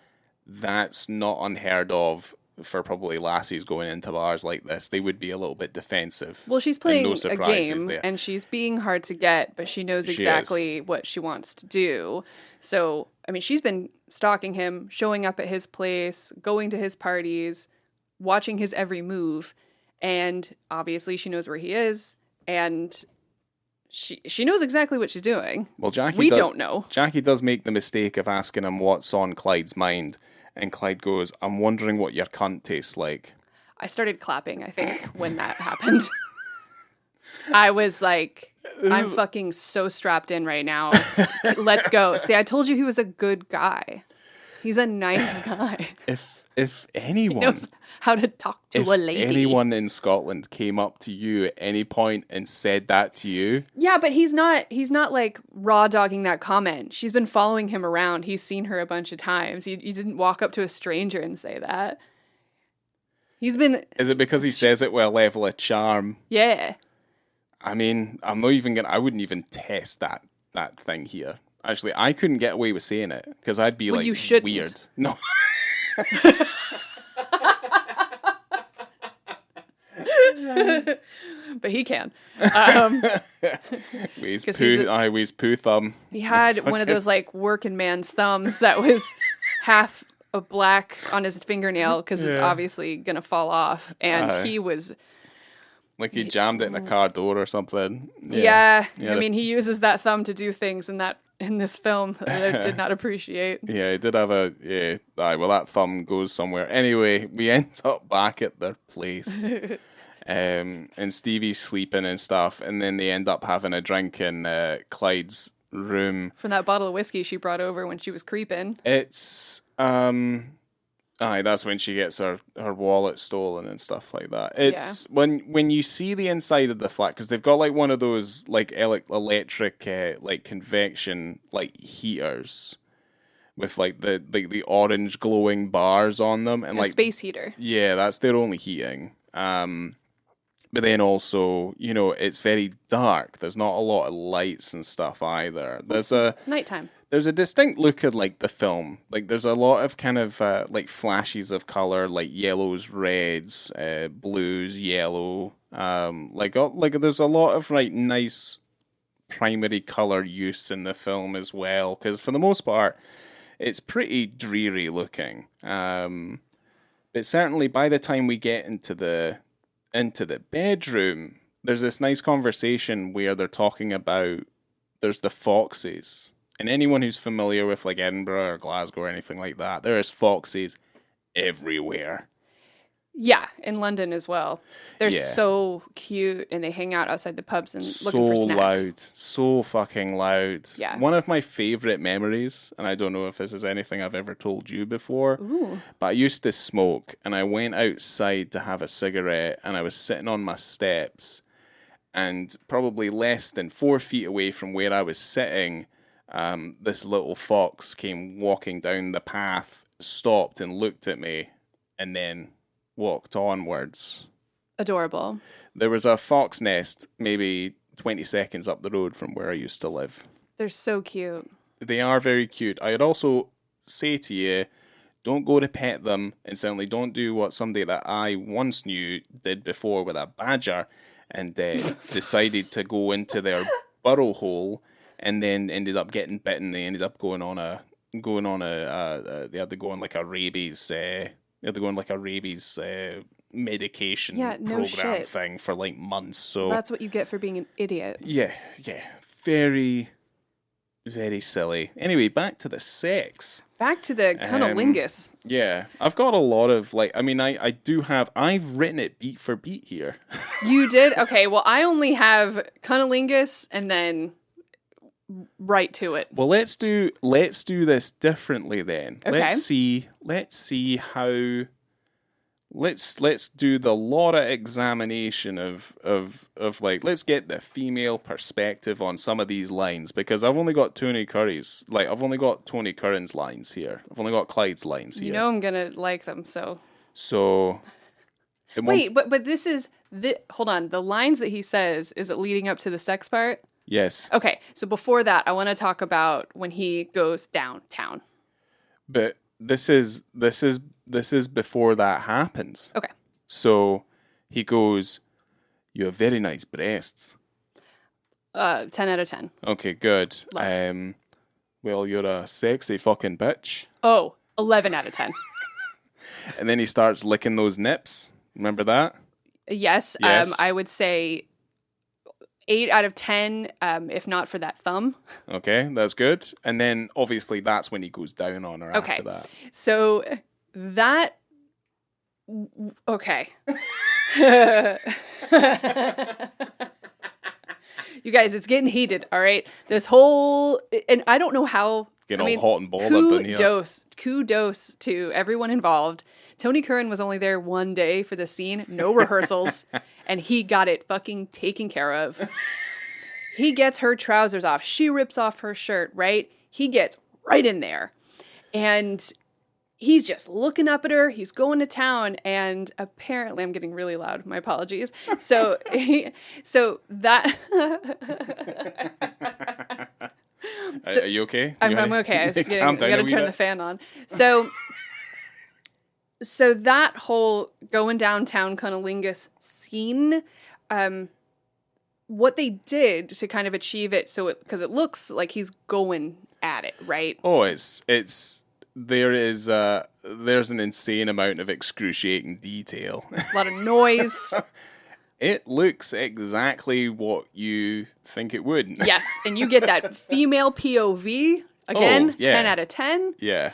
that's not unheard of for probably lassies going into bars like this. They would be a little bit defensive. Well, she's playing no a game, there. and she's being hard to get, but she knows exactly what she wants to do. So, I mean, she's been stalking him, showing up at his place, going to his parties, watching his every move, and obviously she knows where he is, and she knows exactly what she's doing. Well, we don't know. Jackie does make the mistake of asking him what's on Clyde's mind, and Clyde goes, "I'm wondering what your cunt tastes like." I started clapping, I think, when that happened. I was like, I'm fucking so strapped in right now. Let's go. See, I told you he was a good guy. He's a nice guy. If anyone... He knows how to talk to a lady. If anyone in Scotland came up to you at any point and said that to you... Yeah, but he's not like raw dogging that comment. She's been following him around. He's seen her a bunch of times. He didn't walk up to a stranger and say that. He's been... Is it because he says it with a level of charm? Yeah. I mean, I'm not even gonna... I wouldn't even test that thing here. Actually, I couldn't get away with saying it because I'd be like, you shouldn't. Weird. No. But he can. We's poo thumb. He had one of those like working man's thumbs that was half a black on his fingernail because it's obviously gonna fall off, and he was like he jammed it in a car door or something. Yeah. I mean, he uses that thumb to do things in this film that I did not appreciate. Yeah, he did have well, that thumb goes somewhere. Anyway, we end up back at their place. And Stevie's sleeping and stuff, and then they end up having a drink in Clyde's room. From that bottle of whiskey she brought over when she was creeping. It's, that's when she gets her wallet stolen and stuff like that. It's when you see the inside of the flat, because they've got like one of those like electric like convection like heaters with like the orange glowing bars on them, and a like space heater. Yeah, that's their only heating. But then also, you know, it's very dark. There's not a lot of lights and stuff either. There's nighttime. There's a distinct look at like the film. Like there's a lot of kind of like flashes of color, like yellows, reds, blues, yellow. Like there's a lot of like nice primary color use in the film as well, because for the most part, it's pretty dreary looking. But certainly by the time we get into the bedroom, there's this nice conversation where they're talking about there's the foxes. And anyone who's familiar with like Edinburgh or Glasgow or anything like that, there's foxes everywhere. Yeah, in London as well. They're Yeah. so cute, and they hang out outside the pubs and looking for snacks. Loud, so fucking loud. Yeah. One of my favorite memories, and I don't know if this is anything I've ever told you before, Ooh. but I used to smoke, and I went outside to have a cigarette, and I was sitting on my steps, and probably less than 4 feet away from where I was sitting, this little fox came walking down the path, stopped and looked at me, and then walked onwards. Adorable. There was a fox nest maybe 20 seconds up the road from where I used to live. They're so cute. They are very cute. I'd also say to you, don't go to pet them, and certainly don't do what somebody that I once knew did before with a badger and decided to go into their burrow hole and then ended up getting bitten. They ended up they had to go on like a rabies medication program thing for like months. So that's what you get for being an idiot. Yeah. Very, very silly. Anyway, back to the sex. Back to the cunnilingus. Yeah. I've got a lot of I've written it beat for beat here. You did? Okay, well I only have cunnilingus and then right to it. Well, let's do this differently then. Okay. Let's see how. Let's do the Laura examination of like, let's get the female perspective on some of these lines, because I've only got Tony Curran's lines here. I've only got Clyde's lines here. You know I'm gonna like them, so. Wait, but this is hold on. The lines that he says, is it leading up to the sex part? Yes. Okay, so before that, I want to talk about when he goes downtown. But this is before that happens. Okay. So he goes, "You have very nice breasts." 10 out of 10. Okay, good. Love. Well, you're a sexy fucking bitch. Oh, 11 out of 10. And then he starts licking those nips. Remember that? Yes. I would say 8 out of 10, if not for that thumb. Okay, that's good. And then obviously that's when he goes down on her after that. So that. Okay. You guys, it's getting heated, all right? This whole. And I don't know how. Getting all hot and bothered in here. Kudos to everyone involved. Tony Curran was only there one day for the scene, no rehearsals, and he got it fucking taken care of. He gets her trousers off. She rips off her shirt, right? He gets right in there. And he's just looking up at her. He's going to town. And apparently, I'm getting really loud. My apologies. So that... Are you okay? I'm okay. I got to turn the fan on. So that whole going downtown cunnilingus scene, what they did to kind of achieve it, because it looks like he's going at it, right? Oh, there's an insane amount of excruciating detail. A lot of noise. It looks exactly what you think it would. Yes, and you get that female POV again, 10 out of 10. Yeah.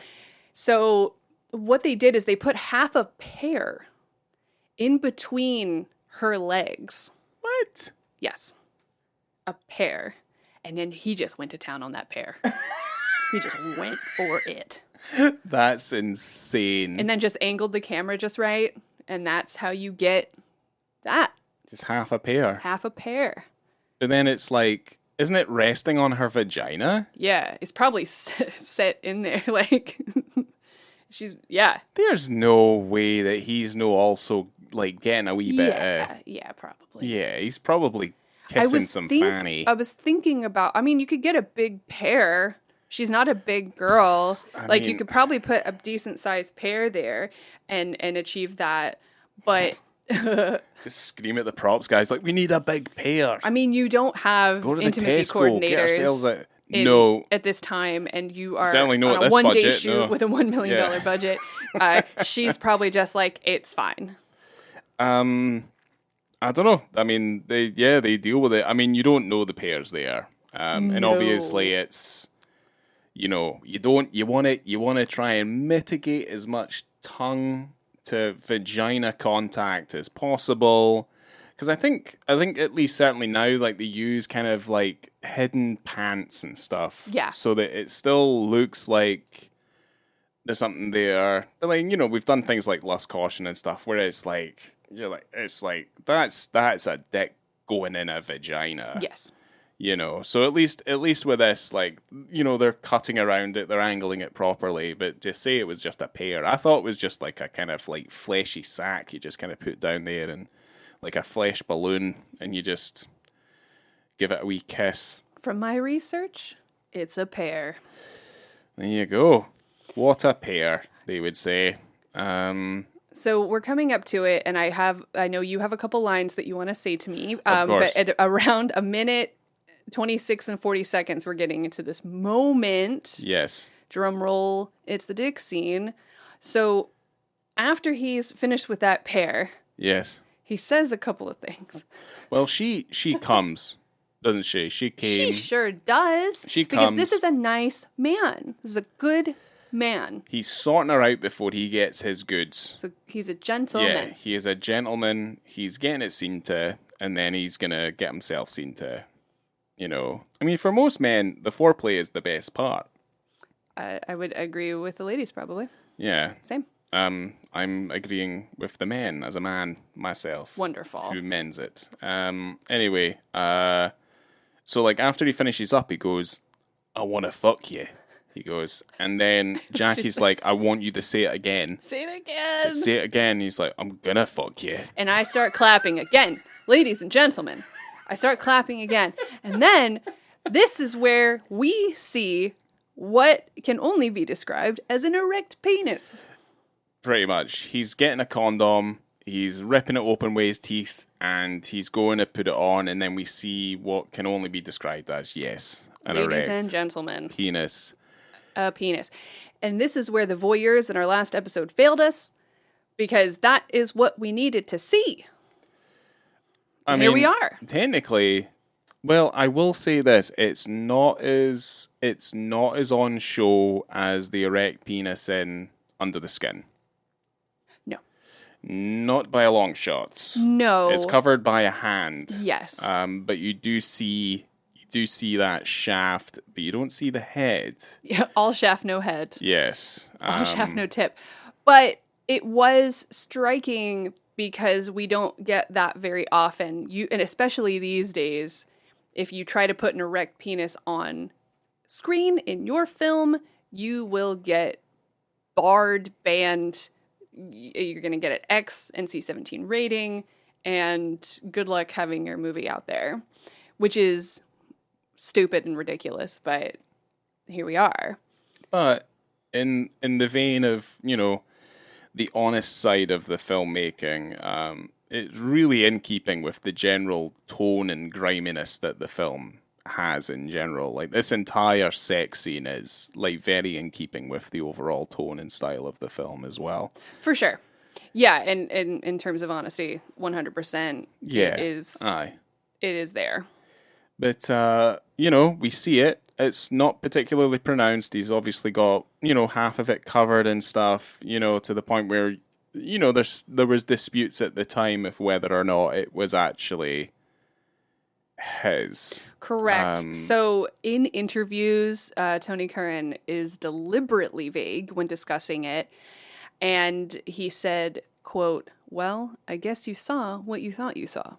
So what they did is they put half a pear in between her legs. What? Yes. A pear. And then he just went to town on that pear. He just went for it. That's insane. And then just angled the camera just right. And that's how you get that. Just half a pear. Half a pear. But then it's like, isn't it resting on her vagina? Yeah. It's probably set in there. Like, yeah. There's no way that he's also like getting a wee bit. Yeah, probably. Yeah, he's probably kissing some fanny. I was thinking about, you could get a big pear. She's not a big girl. You could probably put a decent sized pear there and achieve that. But Just scream at the props guys like, we need a big pair. I mean, you don't have Go to the intimacy Tesco, get ourselves coordinators no. at this time, and you are Certainly not on at a this one-day budget, shoot no. with a $1 million budget. She's probably just like, it's fine. I don't know. I mean, they deal with it. I mean, you don't know the pairs there. And obviously it's, you want to try and mitigate as much tongue to vagina contact as possible. Because I think at least certainly now, like, they use kind of like hidden pants and stuff. Yeah. So that it still looks like there's something there. But like, we've done things like lust caution and stuff where it's like, it's like that's a dick going in a vagina. Yes. So at least with this, like, they're cutting around it, they're angling it properly. But to say it was just a pair, I thought it was just like a kind of like fleshy sack you just kind of put down there, and like a flesh balloon, and you just give it a wee kiss. From my research, it's a pair. There you go. What a pair, they would say. So we're coming up to it, and I know you have a couple lines that you want to say to me. Of course. But at around a minute, 26 and 40 seconds, we're getting into this moment. Yes. Drum roll. It's the dick scene. So after he's finished with that pair, yes, he says a couple of things. Well, she comes, doesn't she? She came. She sure does. She comes. Because this is a nice man. This is a good man. He's sorting her out before he gets his goods. So he's a gentleman. Yeah, he is a gentleman. He's getting it seen to, and then he's going to get himself seen to. I mean, for most men, the foreplay is the best part. I would agree with the ladies, probably. Yeah. Same. I'm agreeing with the men as a man myself. Wonderful. Who mends it. Anyway, so like after he finishes up, he goes, I want to fuck you. He goes, and then Jackie's like, I want you to say it again. Say it again. Say it again. He's like, I'm gonna fuck you. And I start clapping again. Ladies and gentlemen, I start clapping again. And then this is where we see what can only be described as an erect penis. Pretty much. He's getting a condom, he's ripping it open with his teeth, and he's going to put it on, and then we see what can only be described as, yes, an Ladies erect and gentlemen. penis. A penis. And this is where the voyeurs in our last episode failed us, because that is what we needed to see. I mean, here we are. Technically, well, I will say this: it's not as on show as the erect penis in Under the Skin. No, not by a long shot. No, it's covered by a hand. Yes, but you do see that shaft, but you don't see the head. Yeah, all shaft, no head. Yes, all shaft, no tip. But it was striking because we don't get that very often. And especially these days, if you try to put an erect penis on screen in your film, you will get barred, banned. You're going to get an X, NC-17 rating, and good luck having your movie out there, which is stupid and ridiculous, but here we are. But in the vein of, the honest side of the filmmaking, it's really in keeping with the general tone and griminess that the film has in general. Like, this entire sex scene is, like, very in keeping with the overall tone and style of the film as well. For sure. Yeah, and in terms of honesty, 100%. Yeah. It is there. But, we see it. It's not particularly pronounced. He's obviously got, half of it covered and stuff, to the point where, there was disputes at the time of whether or not it was actually his. Correct. So in interviews, Tony Curran is deliberately vague when discussing it. And he said, quote, "Well, I guess you saw what you thought you saw."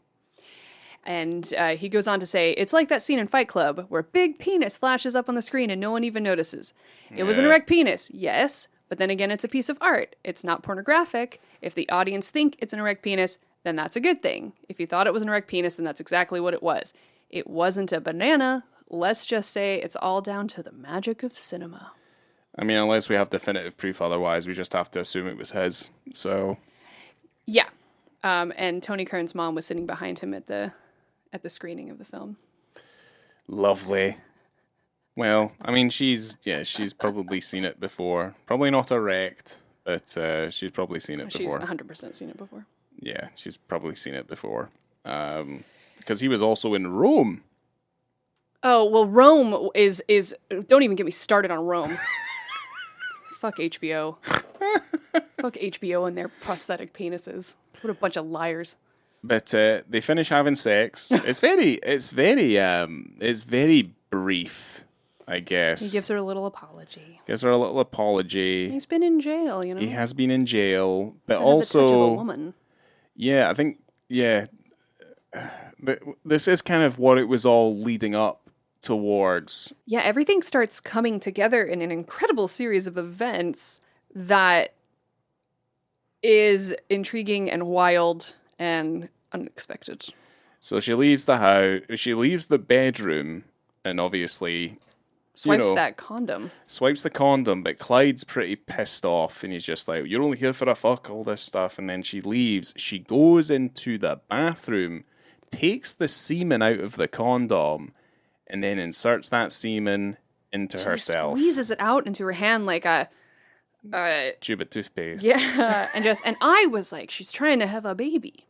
And he goes on to say, "It's like that scene in Fight Club where big penis flashes up on the screen and no one even notices. It was an erect penis, yes, but then again, it's a piece of art. It's not pornographic. If the audience think it's an erect penis, then that's a good thing. If you thought it was an erect penis, then that's exactly what it was. It wasn't a banana. Let's just say it's all down to the magic of cinema." I mean, unless we have definitive proof otherwise, we just have to assume it was his. So, yeah. And Tony Kern's mom was sitting behind him at the screening of the film. Lovely. Well, I mean, she's probably seen it before. Probably not erect, but she's probably seen it before. She's 100% seen it before. Yeah, she's probably seen it before. Because he was also in Rome. Oh, well, Rome is don't even get me started on Rome. Fuck HBO. Fuck HBO and their prosthetic penises. What a bunch of liars. But they finish having sex. It's very brief, I guess. He gives her a little apology. He's been in jail, you know. He has been in jail, but He's also the touch of a woman. Yeah, I think this is kind of what it was all leading up towards. Yeah, everything starts coming together in an incredible series of events that is intriguing and wild and unexpected. So she leaves the house, she leaves the bedroom, and obviously swipes that condom. Swipes the condom, but Clyde's pretty pissed off, and he's just like, "You're only here for a fuck, all this stuff." And then she leaves. She goes into the bathroom, takes the semen out of the condom, and then inserts that semen into herself. Squeezes it out into her hand like a tube of toothpaste. Yeah, and I was like, she's trying to have a baby.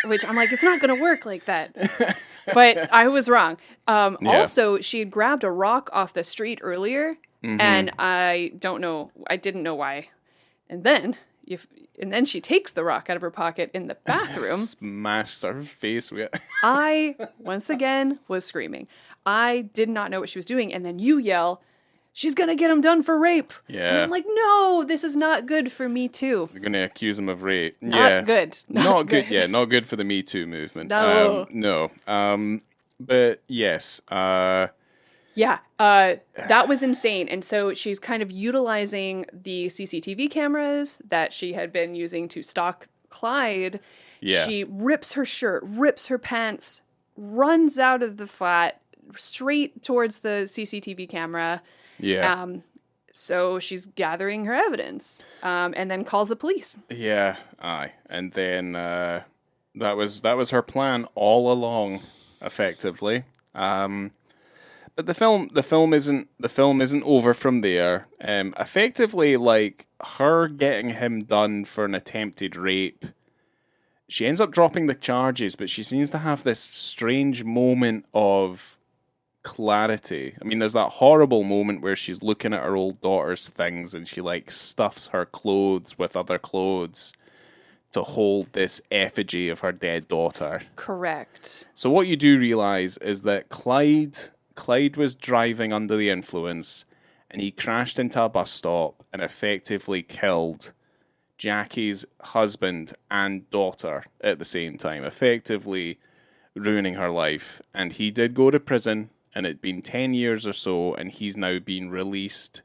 Which I'm like, it's not going to work like that. But I was wrong. Also, she had grabbed a rock off the street earlier, and I didn't know why. And then she takes the rock out of her pocket in the bathroom. Smashed her face with it. I, once again, was screaming. I did not know what she was doing. And then you yell, "She's going to get him done for rape." Yeah. And I'm like, no, this is not good for Me Too. You're going to accuse him of rape. Not good. Not good. Yeah, not good for the Me Too movement. No. No. But yes. That was insane. And so she's kind of utilizing the CCTV cameras that she had been using to stalk Clyde. Yeah. She rips her shirt, rips her pants, runs out of the flat straight towards the CCTV camera. Yeah. So she's gathering her evidence, and then calls the police. Yeah. Aye. And then that was her plan all along, effectively. But the film isn't over from there. Effectively, like her getting him done for an attempted rape. She ends up dropping the charges, but she seems to have this strange moment of clarity. I mean, there's that horrible moment where she's looking at her old daughter's things and she like stuffs her clothes with other clothes to hold this effigy of her dead daughter. Correct. So what you do realize is that Clyde was driving under the influence and he crashed into a bus stop and effectively killed Jackie's husband and daughter at the same time, effectively ruining her life. And he did go to prison, and it'd been 10 years or so, and he's now been released.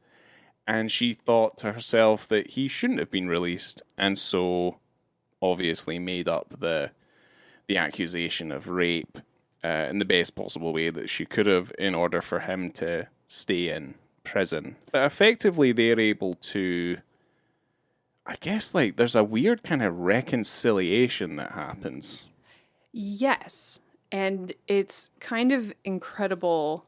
And she thought to herself that he shouldn't have been released, and so obviously made up the accusation of rape in the best possible way that she could have in order for him to stay in prison. But effectively, they're able to, I guess, like, there's a weird kind of reconciliation that happens. Yes. And it's kind of incredible,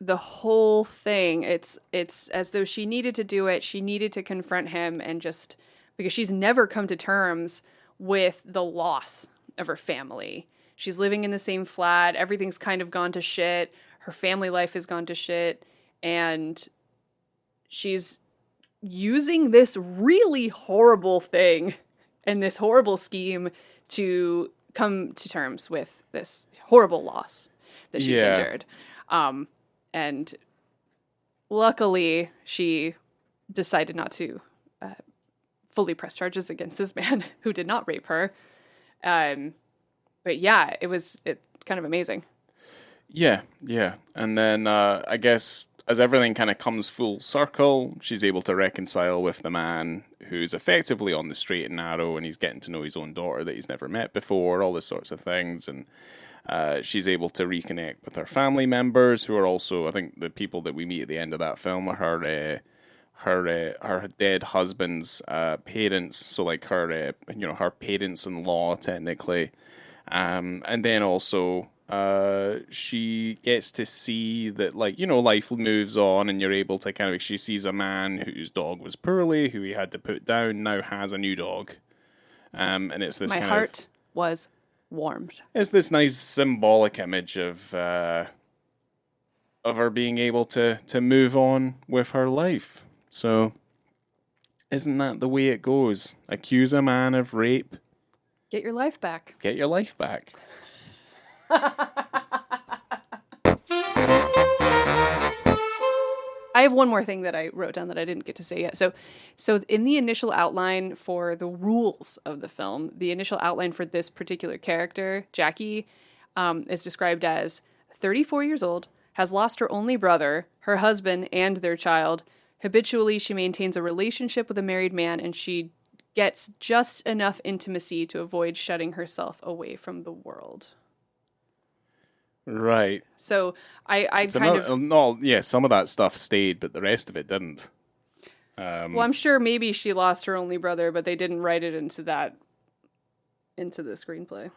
the whole thing. It's as though she needed to do it. She needed to confront him, and just because she's never come to terms with the loss of her family. She's living in the same flat. Everything's kind of gone to shit. Her family life has gone to shit. And she's using this really horrible thing and this horrible scheme to come to terms with this horrible loss that she's endured. And luckily, she decided not to fully press charges against this man who did not rape her. But yeah, it's kind of amazing. Yeah. And then I guess as everything kind of comes full circle, she's able to reconcile with the man who's effectively on the straight and narrow, and he's getting to know his own daughter that he's never met before, all these sorts of things. And she's able to reconnect with her family members, who are also, I think, the people that we meet at the end of that film are her dead husband's parents, so like her parents-in-law technically, and then also she gets to see that life moves on, and you're able to she sees a man whose dog was poorly, who he had to put down, now has a new dog, and it's this My heart was warmed. It's this nice symbolic image of her being able to move on with her life. So, isn't that the way it goes? Accuse a man of rape. Get your life back. Get your life back. I have one more thing that I wrote down that I didn't get to say yet. So in the initial outline for the rules of the film, the initial outline for this particular character, Jackie, is described as 34 years old, has lost her only brother, her husband, and their child. Habitually, she maintains a relationship with a married man, and she gets just enough intimacy to avoid shutting herself away from the world. Right. So some of that stuff stayed, but the rest of it didn't. Well, I'm sure maybe she lost her only brother, but they didn't write it into the screenplay.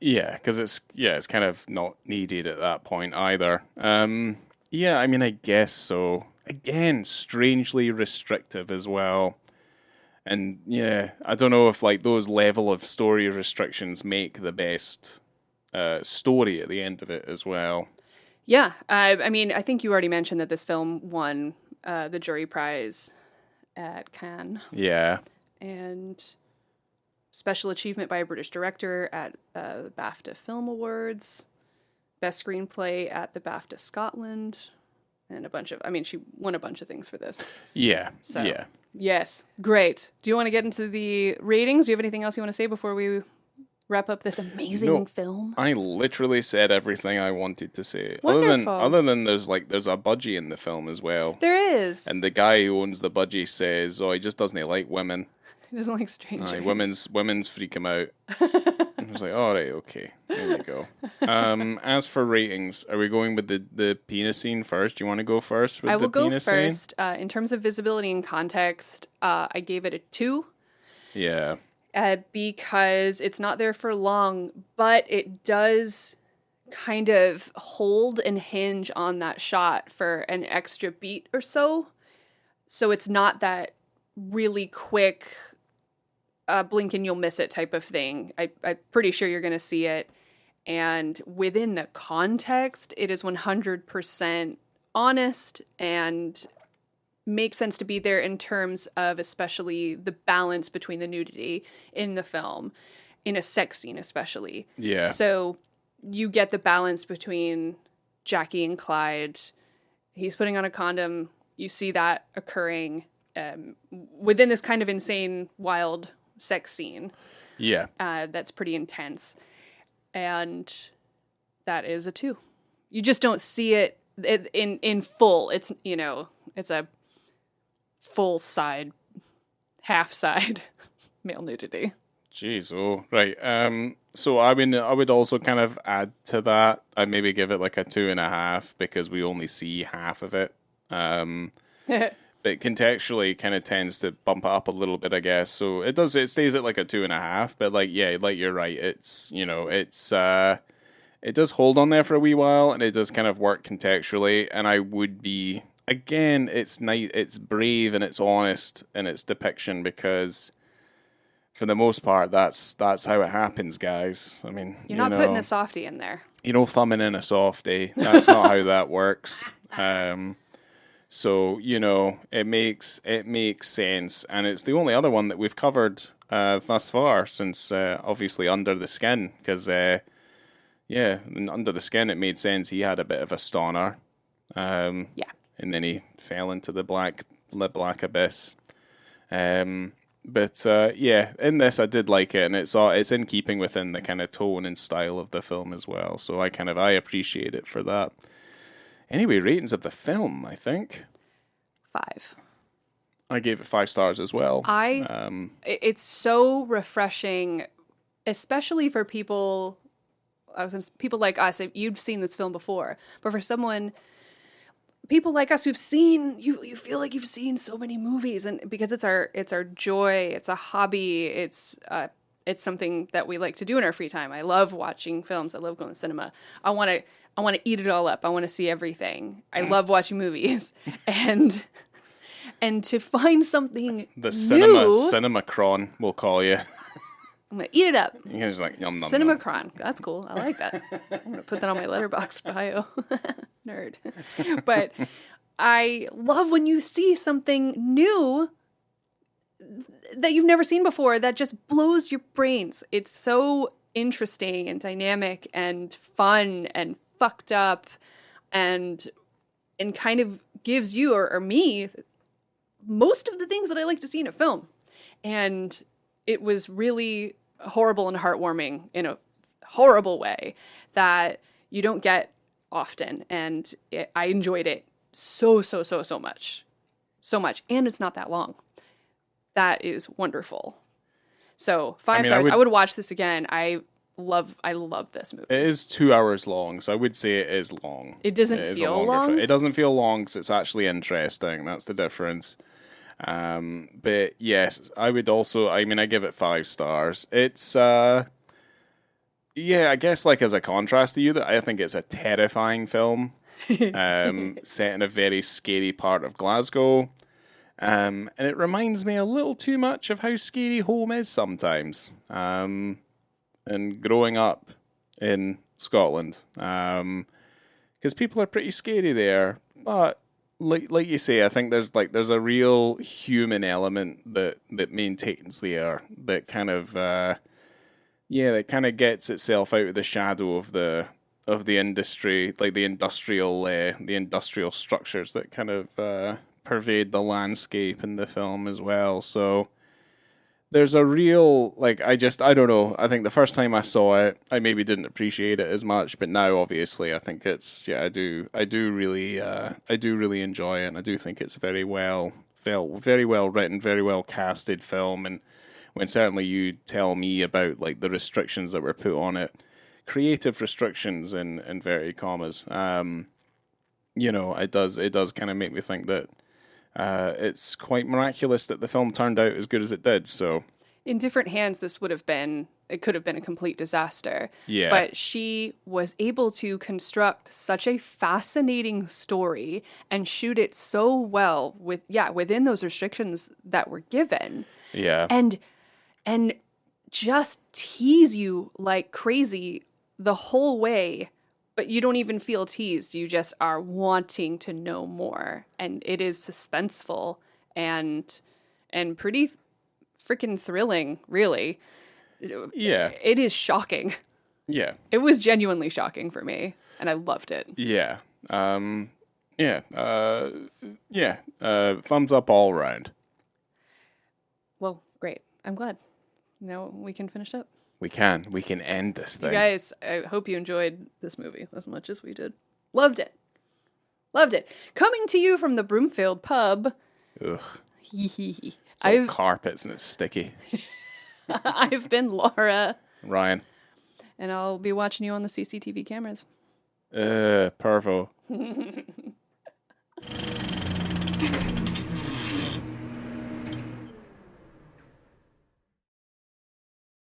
Yeah, because it's kind of not needed at that point either. Yeah, I mean, I guess so. Again, strangely restrictive as well. And yeah, I don't know if those level of story restrictions make the best story at the end of it as well. Yeah, I mean, I think you already mentioned that this film won the jury prize at Cannes. Yeah. And Special Achievement by a British Director at the BAFTA Film Awards. Best Screenplay at the BAFTA Scotland. And she won a bunch of things for this. Yeah, so, yeah. Yes, great. Do you want to get into the ratings? Do you have anything else you want to say before we wrap up this amazing film? I literally said everything I wanted to say. Wonderful. Other than there's a budgie in the film as well. There is. And the guy who owns the budgie says, he just doesn't like women. He doesn't like strangers. Women's freak him out. I was like, all right, okay, there you go. As for ratings, are we going with the penis scene first? Do you want to go first with the penis scene? I will go first. In terms of visibility and context, I gave it a 2. Yeah. Because it's not there for long, but it does kind of hold and hinge on that shot for an extra beat or so. So it's not that really quick blink and you'll miss it type of thing. I'm pretty sure you're going to see it. And within the context, it is 100% honest and makes sense to be there in terms of especially the balance between the nudity in the film, in a sex scene especially. Yeah. So you get the balance between Jackie and Clyde. He's putting on a condom. You see that occurring within this kind of insane, wild sex scene. Yeah. That's pretty intense. And that is a 2. You just don't see it in full. It's, it's a full side, half side male nudity. Jeez, oh, right. So I would also kind of add to that. I'd maybe give it like a 2.5 because we only see half of it. But contextually kind of tends to bump it up a little bit, I guess. So it stays at like a 2.5, but you're right. It's, it does hold on there for a wee while and it does kind of work contextually. And I would be, again, it's brave and it's honest in its depiction because for the most part, that's how it happens, guys. I mean, you're not putting a softie in there. Thumbing in a softie. That's not how that works. So, it makes sense. And it's the only other one that we've covered thus far since, obviously, Under the Skin. Because, Under the Skin, it made sense. He had a bit of a stoner. Yeah. And then he fell into the black abyss. But in this, I did like it. And it's in keeping within the kind of tone and style of the film as well. So I appreciate it for that. Anyway, ratings of the film, I think 5. I gave it 5 stars as well. It's so refreshing, especially for people like us. You've seen this film before, but for someone people like us who've seen you feel like you've seen so many movies, and because it's our joy, it's a hobby, it's something that we like to do in our free time. I love watching films. I love going to cinema. I want to eat it all up. I want to see everything. I love watching movies. And to find something The new, cinema cron, we'll call you. I'm going to eat it up. You're just like, yum, yum, Cinema yum. Cron. That's cool. I like that. I'm going to put that on my letterbox bio. Nerd. But I love when you see something new that you've never seen before that just blows your brains. It's so interesting and dynamic and fun and fucked up and kind of gives you or me most of the things that I like to see in a film. And it was really horrible and heartwarming in a horrible way that you don't get often. And I enjoyed it so much. So much. And it's not that long. That is wonderful. So 5 stars. I would watch this again. I love this movie. It is 2 hours long, so I would say it is long. It doesn't feel long? It doesn't feel long because it's actually interesting. That's the difference. But yes, I would also, I give it 5 stars. It's, I guess like as a contrast to you, that I think it's a terrifying film, set in a very scary part of Glasgow. And it reminds me a little too much of how scary home is sometimes. And growing up in Scotland, because people are pretty scary there, but like you say, I think there's a real human element that maintains there, that kind of that kind of gets itself out of the shadow of the industry, like the industrial structures that kind of pervade the landscape in the film as well. So there's a real, like, I don't know. I think the first time I saw it, I maybe didn't appreciate it as much, but now obviously I think it's, I do really enjoy it, and I do think it's very well written, very well casted film. And when certainly you tell me about like the restrictions that were put on it, creative restrictions in inverted commas, it does kind of make me think that it's quite miraculous that the film turned out as good as it did. So, in different hands, it could have been a complete disaster. Yeah. But she was able to construct such a fascinating story and shoot it so well within those restrictions that were given. Yeah. And just tease you like crazy the whole way. But you don't even feel teased. You just are wanting to know more. And it is suspenseful and pretty freaking thrilling, really. Yeah. It is shocking. Yeah. It was genuinely shocking for me. And I loved it. Yeah. Thumbs up all around. Well, great. I'm glad. Now we can finish up. We can end this thing. You guys, I hope you enjoyed this movie as much as we did. Loved it. Coming to you from the Broomfield pub. Ugh. It's all carpets and it's sticky. I've been Laura. Ryan. And I'll be watching you on the CCTV cameras. Pervo.